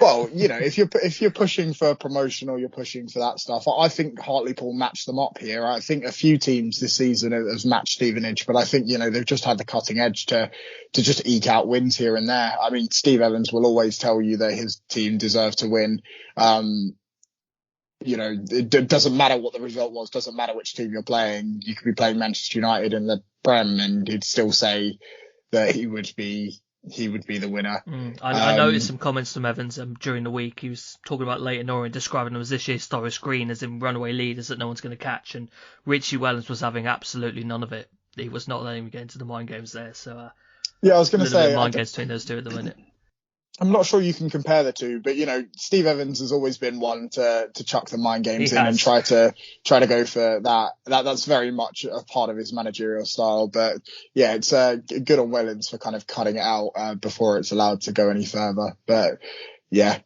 Well, if you're pushing for promotion or you're pushing for that stuff, I think Hartlepool matched them up here. I think a few teams this season have matched Stevenage, but I think, they've just had the cutting edge to just eke out wins here and there. I mean, Steve Evans will always tell you that his team deserved to win. It doesn't matter what the result was, doesn't matter which team you're playing. You could be playing Manchester United in the Prem and he'd still say that he would be the winner. I noticed some comments from Evans during the week. He was talking about Leighton Orient, describing them as this year's Forest Green, as in runaway leaders that no one's going to catch. And Richie Wellens was having absolutely none of it. He was not letting him get into the mind games there. So yeah, I was going to say mind games between those two at the minute. I'm not sure you can compare the two, but Steve Evans has always been one to chuck the mind games in and try to go for that. That's very much a part of his managerial style. But yeah, it's good on Wellens for kind of cutting it out before it's allowed to go any further. But yeah.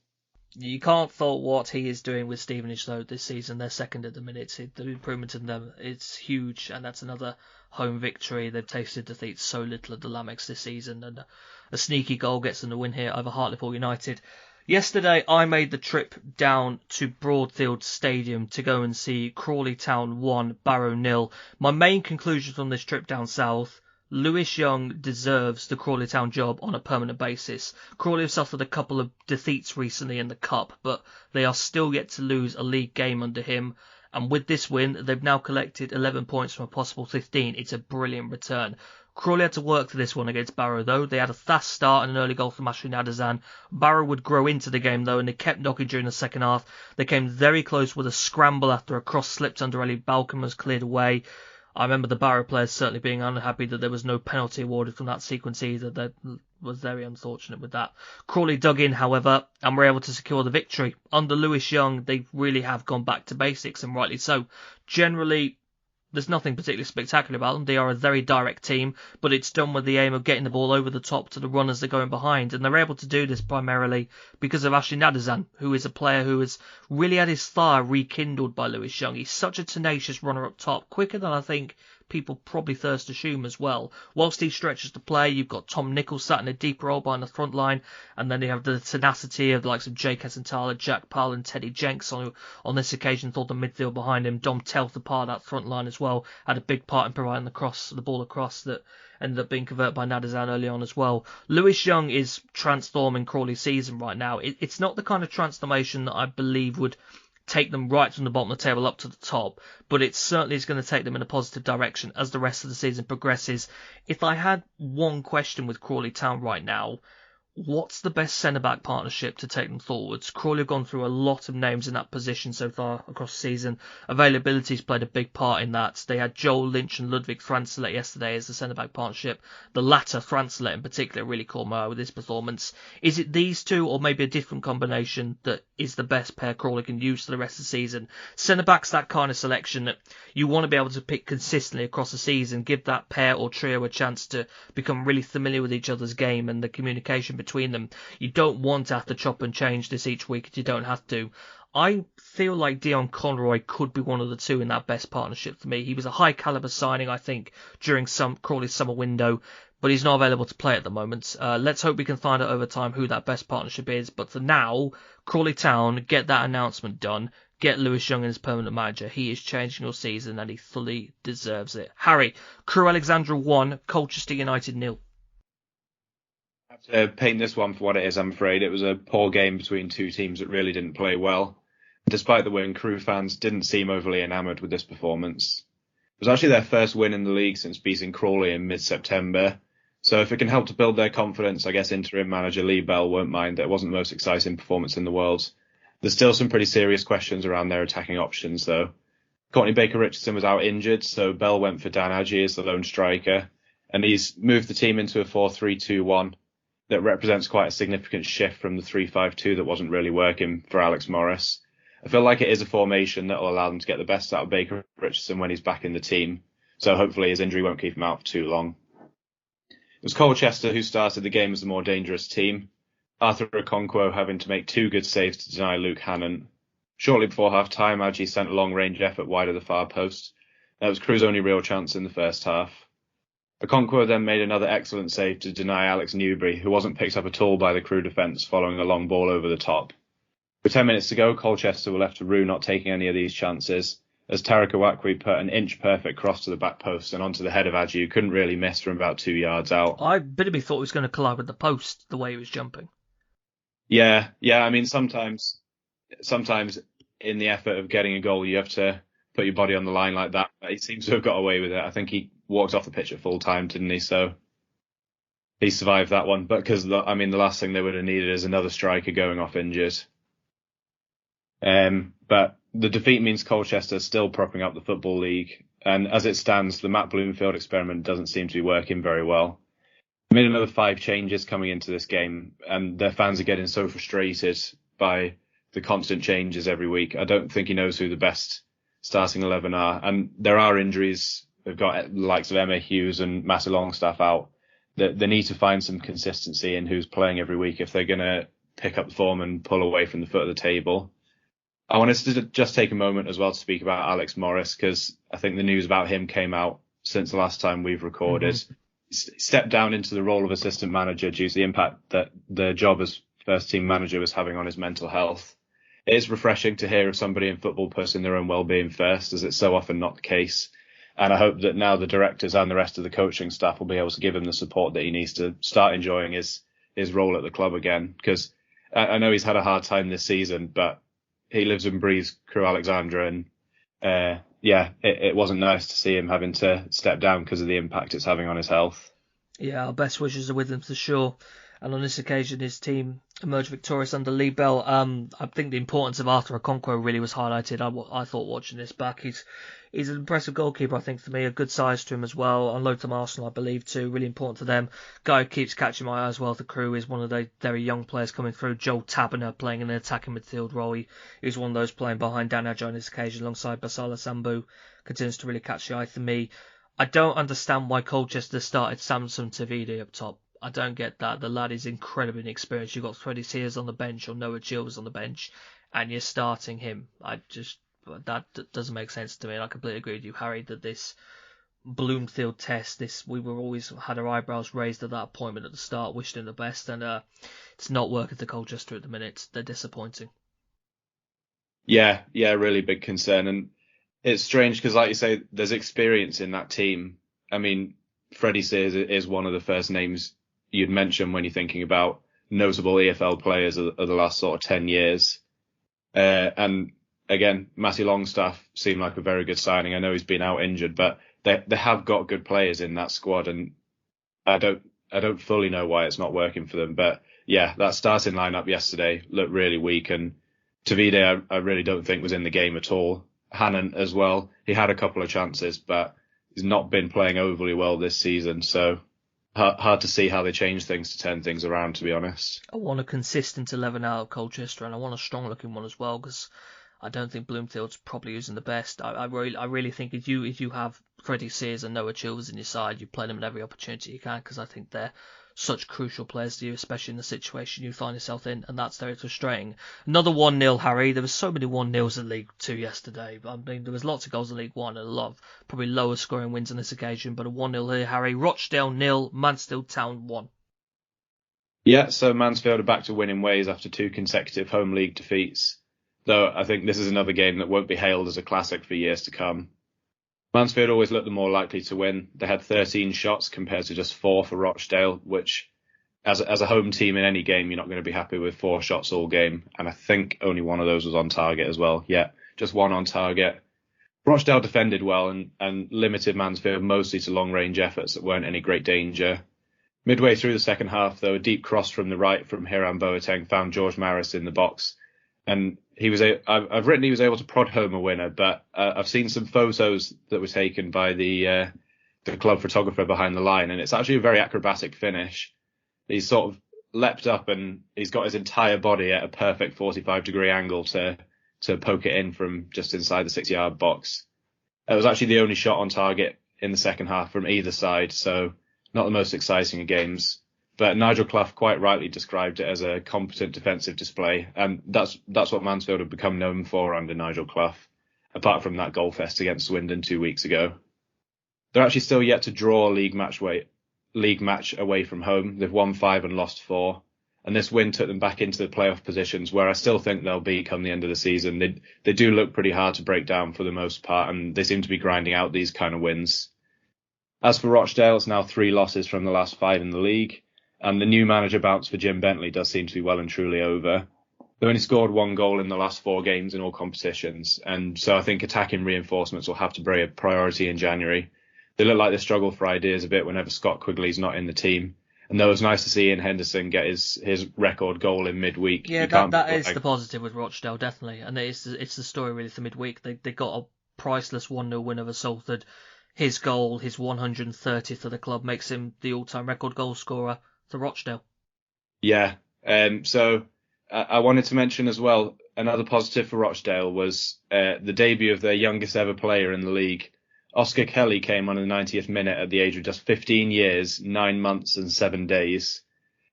You can't fault what he is doing with Stevenage though this season. They're second at the minute. The improvement in them, it's huge, and that's another home victory. They've tasted defeat so little at the Lamex this season, and a sneaky goal gets them the win here over Hartlepool United. Yesterday, I made the trip down to Broadfield Stadium to go and see Crawley Town 1, Barrow 0. My main conclusion from this trip down south: Lewis Young deserves the Crawley Town job on a permanent basis. Crawley have suffered a couple of defeats recently in the Cup, but they are still yet to lose a league game under him. And with this win, they've now collected 11 points from a possible 15. It's a brilliant return. Crawley had to work for this one against Barrow, though. They had a fast start and an early goal from Ashley Nadazan. Barrow would grow into the game, though, and they kept knocking during the second half. They came very close with a scramble after a cross slipped under Ellie Balcom was cleared away. I remember the Barrow players certainly being unhappy that there was no penalty awarded from that sequence either. That was very unfortunate with that. Crawley dug in, however, and were able to secure the victory. Under Lewis Young, they really have gone back to basics, and rightly so. Generally, there's nothing particularly spectacular about them. They are a very direct team, but it's done with the aim of getting the ball over the top to the runners that are going behind. And they're able to do this primarily because of Ashley Nadazan, who is a player who has really had his fire rekindled by Lewis Young. He's such a tenacious runner up top, quicker than I think people probably first assume as well. Whilst he stretches to play, you've got Tom Nichols sat in a deep role behind the front line, and then you have the tenacity of the likes of Jake Hessenthaler, Jack Powell and Teddy Jenks on this occasion thought the midfield behind him. Dom Telfer, part of that front line as well, had a big part in providing the ball across that ended up being converted by Nadazan early on as well. Lewis Young is transforming Crawley's season right now. It's not the kind of transformation that I believe would take them right from the bottom of the table up to the top, but it certainly is going to take them in a positive direction as the rest of the season progresses. If I had one question with Crawley Town right now, what's the best centre-back partnership to take them forwards? Crawley have gone through a lot of names in that position so far across the season. Availability's played a big part in that. They had Joel Lynch and Ludwig Francelet yesterday as the centre-back partnership. The latter, Francelet in particular, really caught my eye with his performance. Is it these two or maybe a different combination that is the best pair Crawley can use for the rest of the season? Centre-back's that kind of selection that you want to be able to pick consistently across the season, give that pair or trio a chance to become really familiar with each other's game and the communication between them. You don't want to have to chop and change this each week if you don't have to. I feel like Dion Conroy could be one of the two in that best partnership for me. He was a high caliber signing, I think, during Crawley's summer window, but he's not available to play at the moment. Let's hope we can find out over time who that best partnership is. But for now, Crawley Town, get that announcement done. Get Lewis Young as permanent manager. He is changing your season and he fully deserves it. Harry, Crewe Alexandra 1, Colchester United 0. I have to paint this one for what it is, I'm afraid. It was a poor game between two teams that really didn't play well. Despite the win, Crewe fans didn't seem overly enamoured with this performance. It was actually their first win in the league since beating Crawley in mid-September. So if it can help to build their confidence, I guess interim manager Lee Bell won't mind that it wasn't the most exciting performance in the world. There's still some pretty serious questions around their attacking options, though. Courtney Baker-Richardson was out injured, so Bell went for Dan Adjei as the lone striker, and he's moved the team into a 4-3-2-1 that represents quite a significant shift from the 3-5-2 that wasn't really working for Alex Morris. I feel like it is a formation that will allow them to get the best out of Baker-Richardson when he's back in the team, so hopefully his injury won't keep him out for too long. It was Colchester who started the game as the more dangerous team, Arthur Okonkwo having to make 2 good saves to deny Luke Hannon. Shortly before half-time, Adjei sent a long-range effort wide of the far post. That was Crewe's only real chance in the first half. Okonkwo then made another excellent save to deny Alex Newbury, who wasn't picked up at all by the Crewe defence following a long ball over the top. With 10 minutes to go, Colchester were left to rue, not taking any of these chances, as Tarek Owakwi put an inch-perfect cross to the back post and onto the head of Adjei, who couldn't really miss from about 2 yards out. I bitterly thought he was going to collide with the post the way he was jumping. Yeah. I mean, sometimes in the effort of getting a goal, you have to put your body on the line like that. He seems to have got away with it. I think he walked off the pitch at full time, didn't he? So he survived that one. But because, the last thing they would have needed is another striker going off injured. But the defeat means Colchester still propping up the Football League. And as it stands, the Matt Bloomfield experiment doesn't seem to be working very well. They made another 5 changes coming into this game, and their fans are getting so frustrated by the constant changes every week. I don't think he knows who the best starting 11 are. And there are injuries. They've got the likes of Emma Hughes and Matty Longstaff out. They need to find some consistency in who's playing every week if they're going to pick up the form and pull away from the foot of the table. I wanted to just take a moment as well to speak about Alex Morris, because I think the news about him came out since the last time we've recorded. Mm-hmm. Stepped down into the role of assistant manager due to the impact that the job as first team manager was having on his mental health. It is refreshing to hear of somebody in football putting their own well-being first, as it's so often not the case. And I hope that now the directors and the rest of the coaching staff will be able to give him the support that he needs to start enjoying his role at the club again. Because I know he's had a hard time this season, but he lives and breathes Crewe Alexandra, and it wasn't nice to see him having to step down because of the impact it's having on his health. Yeah, our best wishes are with him for sure. And on this occasion, his team emerged victorious under Lee Bell. I think the importance of Arthur Okonkwo really was highlighted. I thought watching this back, he's an impressive goalkeeper, I think, for me. A good size to him as well. On loan from Arsenal, I believe, too. Really important to them. Guy who keeps catching my eye as well for Crewe is one of the very young players coming through. Joel Taberner playing in an attacking midfield role. He was one of those playing behind Dan Adjei on this occasion alongside Basala Sambu. Continues to really catch the eye for me. I don't understand why Colchester started Samson Tavidi up top. I don't get that. The lad is incredibly inexperienced. You've got Freddie Sears on the bench or Noah Chilvers on the bench, and you're starting him. That doesn't make sense to me. And I completely agree with you, Harry, that this Bloomfield test, we were always had our eyebrows raised at that appointment at the start, wished him the best, and it's not working for Colchester at the minute. They're disappointing. Yeah, really big concern. And it's strange because, like you say, there's experience in that team. I mean, Freddie Sears is one of the first names you'd mention when you're thinking about notable EFL players of the last sort of 10 years. And again, Matty Longstaff seemed like a very good signing. I know he's been out injured, but they have got good players in that squad, and I don't fully know why it's not working for them. But yeah, that starting lineup yesterday looked really weak, and Tavide I really don't think was in the game at all. Hannon as well, he had a couple of chances, but he's not been playing overly well this season, so hard to see how they change things to turn things around, to be honest. I want a consistent 11 out of Colchester, and I want a strong-looking one as well, because I don't think Bloomfield's probably using the best. I really think if you have Freddie Sears and Noah Chilvers in your side, you play them at every opportunity you can, because I think they're such crucial players to you, especially in the situation you find yourself in, and that's very frustrating. Another 1-0, Harry. There was so many 1-0s in League 2 yesterday. I mean, there was lots of goals in League 1 and a lot of probably lower scoring wins on this occasion, but a 1-0 here, Harry. Rochdale 0, Mansfield Town 1. Yeah, so Mansfield are back to winning ways after 2 consecutive home league defeats, though I think this is another game that won't be hailed as a classic for years to come. Mansfield always looked the more likely to win. They had 13 shots compared to just 4 for Rochdale, which as a home team in any game, you're not going to be happy with 4 shots all game. And I think only one of those was on target as well. Yeah, just 1 on target. Rochdale defended well and limited Mansfield mostly to long-range efforts that weren't any great danger. Midway through the second half, though, a deep cross from the right from Hiram Boateng found George Maris in the box. And I've written he was able to prod home a winner, but I've seen some photos that were taken by the club photographer behind the line, and it's actually a very acrobatic finish. He's sort of leapt up and he's got his entire body at a perfect 45-degree angle to poke it in from just inside the 6-yard box. It was actually the only shot on target in the second half from either side, so not the most exciting of games. But Nigel Clough quite rightly described it as a competent defensive display, and that's what Mansfield have become known for under Nigel Clough, apart from that goal fest against Swindon 2 weeks ago. They're actually still yet to draw a league match away from home. They've won 5 and lost 4, and this win took them back into the playoff positions, where I still think they'll be come the end of the season. They do look pretty hard to break down for the most part, and they seem to be grinding out these kind of wins. As for Rochdale, it's now 3 losses from the last 5 in the league. And the new manager bounce for Jim Bentley does seem to be well and truly over. They only scored 1 goal in the last 4 games in all competitions, and so I think attacking reinforcements will have to be a priority in January. They look like they struggle for ideas a bit whenever Scott Quigley's not in the team. And though it was nice to see Ian Henderson get his record goal in midweek. Yeah, that is the positive with Rochdale, definitely. And it's the story really for midweek. They got a priceless 1-0 win over Salford. His goal, his 130th of the club, makes him the all-time record goal scorer for Rochdale. Yeah, so I wanted to mention as well, another positive for Rochdale was the debut of their youngest ever player in the league. Oscar Kelly came on in the 90th minute at the age of just 15 years, 9 months and 7 days.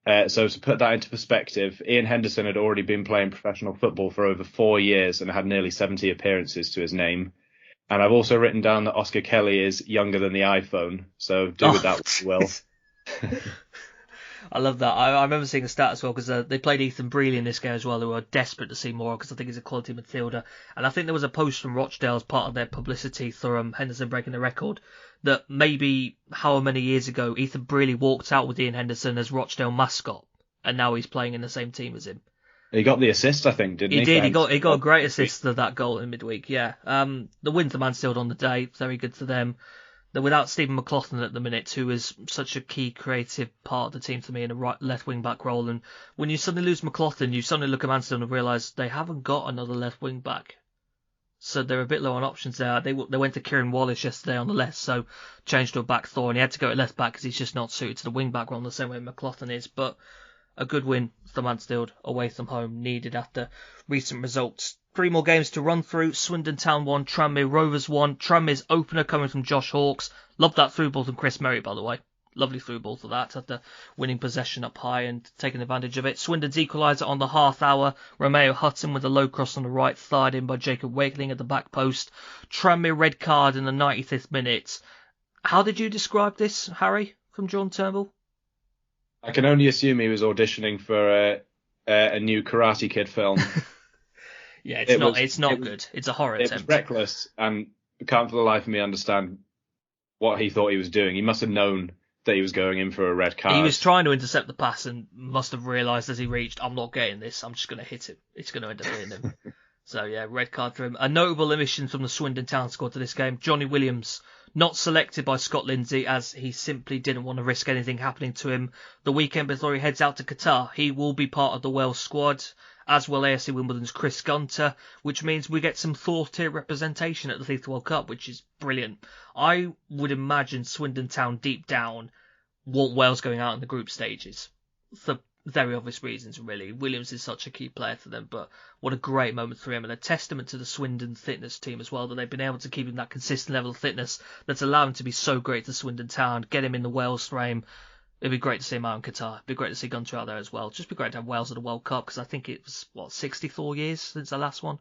So to put that into perspective, Ian Henderson had already been playing professional football for over 4 years and had nearly 70 appearances to his name. And I've also written down that Oscar Kelly is younger than the iPhone, so do with that what you will. I love that. I remember seeing a stat as well, because they played Ethan Brealey in this game as well, who are desperate to see more, because I think he's a quality midfielder. And I think there was a post from Rochdale as part of their publicity for Henderson breaking the record, that maybe how many years ago Ethan Brealey walked out with Ian Henderson as Rochdale mascot, and now he's playing in the same team as him. He got the assist, I think, didn't he? He did. He got a great assist to that goal in midweek, yeah. The win for Mansfield on the day, very good for them. They're without Stephen McLaughlin at the minute, who is such a key creative part of the team for me in a right left wing back role. And when you suddenly lose McLaughlin, you suddenly look at Mansfield and realise they haven't got another left wing back. So they're a bit low on options there. They went to Kieran Wallace yesterday on the left, so changed to a back four, and he had to go at left back because he's just not suited to the wing back role in the same way McLaughlin is. But a good win for Mansfield away from home, needed after recent results. 3 more games to run through. Swindon Town 1, Tranmere Rovers 1. Tranmere's opener coming from Josh Hawkes. Love that through ball from Chris Merritt, by the way. Lovely through ball for that, after winning possession up high and taking advantage of it. Swindon's equaliser on the half hour. Romeo Hutton with a low cross on the right, fired in by Jacob Wakeling at the back post. Tranmere red card in the 95th minute. How did you describe this, Harry, from John Turnbull? I can only assume he was auditioning for a new Karate Kid film. Yeah, it's not good. It's a horror attempt. It was reckless, and I can't for the life of me understand what he thought he was doing. He must have known that he was going in for a red card. He was trying to intercept the pass and must have realised as he reached, I'm not getting this, I'm just going to hit him. It's going to end up hitting him. So yeah, red card for him. A notable omission from the Swindon Town squad to this game. Johnny Williams Not selected by Scott Lindsay, as he simply didn't want to risk anything happening to him the weekend before he heads out to Qatar. He will be part of the Wales squad, as will AFC Wimbledon's Chris Gunter, which means we get some fourth-tier representation at the FIFA World Cup, which is brilliant. I would imagine Swindon Town deep down want Wales going out in the group stages, for very obvious reasons, really. Williams is such a key player for them, but what a great moment for him, and a testament to the Swindon fitness team as well, that they've been able to keep him that consistent level of fitness that's allowed him to be so great to Swindon Town, get him in the Wales frame. It'd be great to see him out in Qatar. It'd be great to see Gunter out there as well. Just be great to have Wales at the World Cup, because I think it was, 64 years since the last one?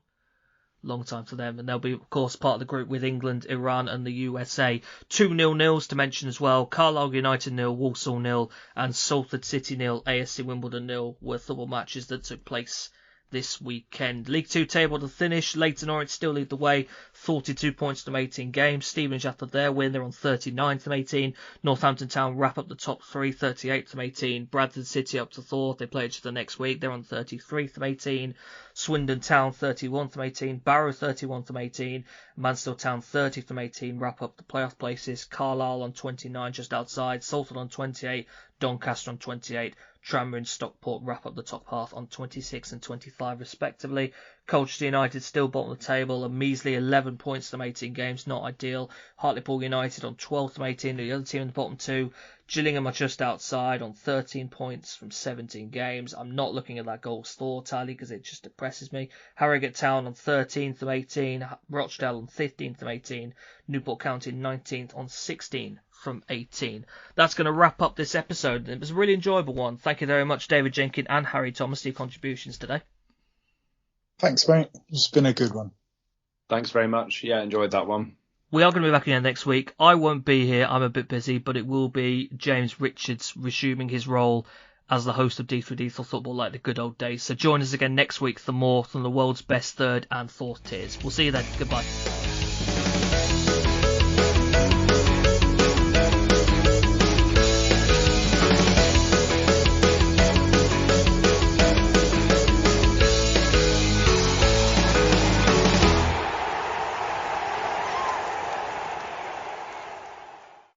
Long time for them. And they'll be, of course, part of the group with England, Iran and the USA. 2 0-0s to mention as well. Carlisle United 0, Walsall 0, and Salford City 0, ASC Wimbledon 0 were football matches that took place this weekend. League 2 table to finish. Leyton Orient still lead the way, 42 points from 18 games. Stevenage after their win, they're on 39 from 18. Northampton Town wrap up the top 3, 38 from 18. Bradford City up to 4th, they play each other next week, they're on 33 from 18. Swindon Town 31 from 18. Barrow 31 from 18. Mansfield Town 30 from 18 wrap up the playoff places. Carlisle on 29 just outside. Salford on 28. Doncaster on 28. Tranmere and Stockport wrap up the top half on 26 and 25 respectively. Colchester United still bottom of the table, a measly 11 points from 18 games, not ideal. Hartlepool United on 12 from 18, the other team in the bottom 2. Gillingham are just outside on 13 points from 17 games. I'm not looking at that goals for tally because it just depresses me. Harrogate Town on 13th from 18, Rochdale on 15th from 18, Newport County 19th on 16 from 18. That's going to wrap up this episode. It was a really enjoyable one. Thank you very much, David Jenkins and Harry Thomas, for your contributions today. Thanks, mate. It's been a good one. Thanks very much. Yeah, enjoyed that one. We are going to be back again next week. I won't be here. I'm a bit busy, but it will be James Richards resuming his role as the host of D3D4 Football like the good old days. So join us again next week for more from the world's best third and fourth tiers. We'll see you then. Goodbye.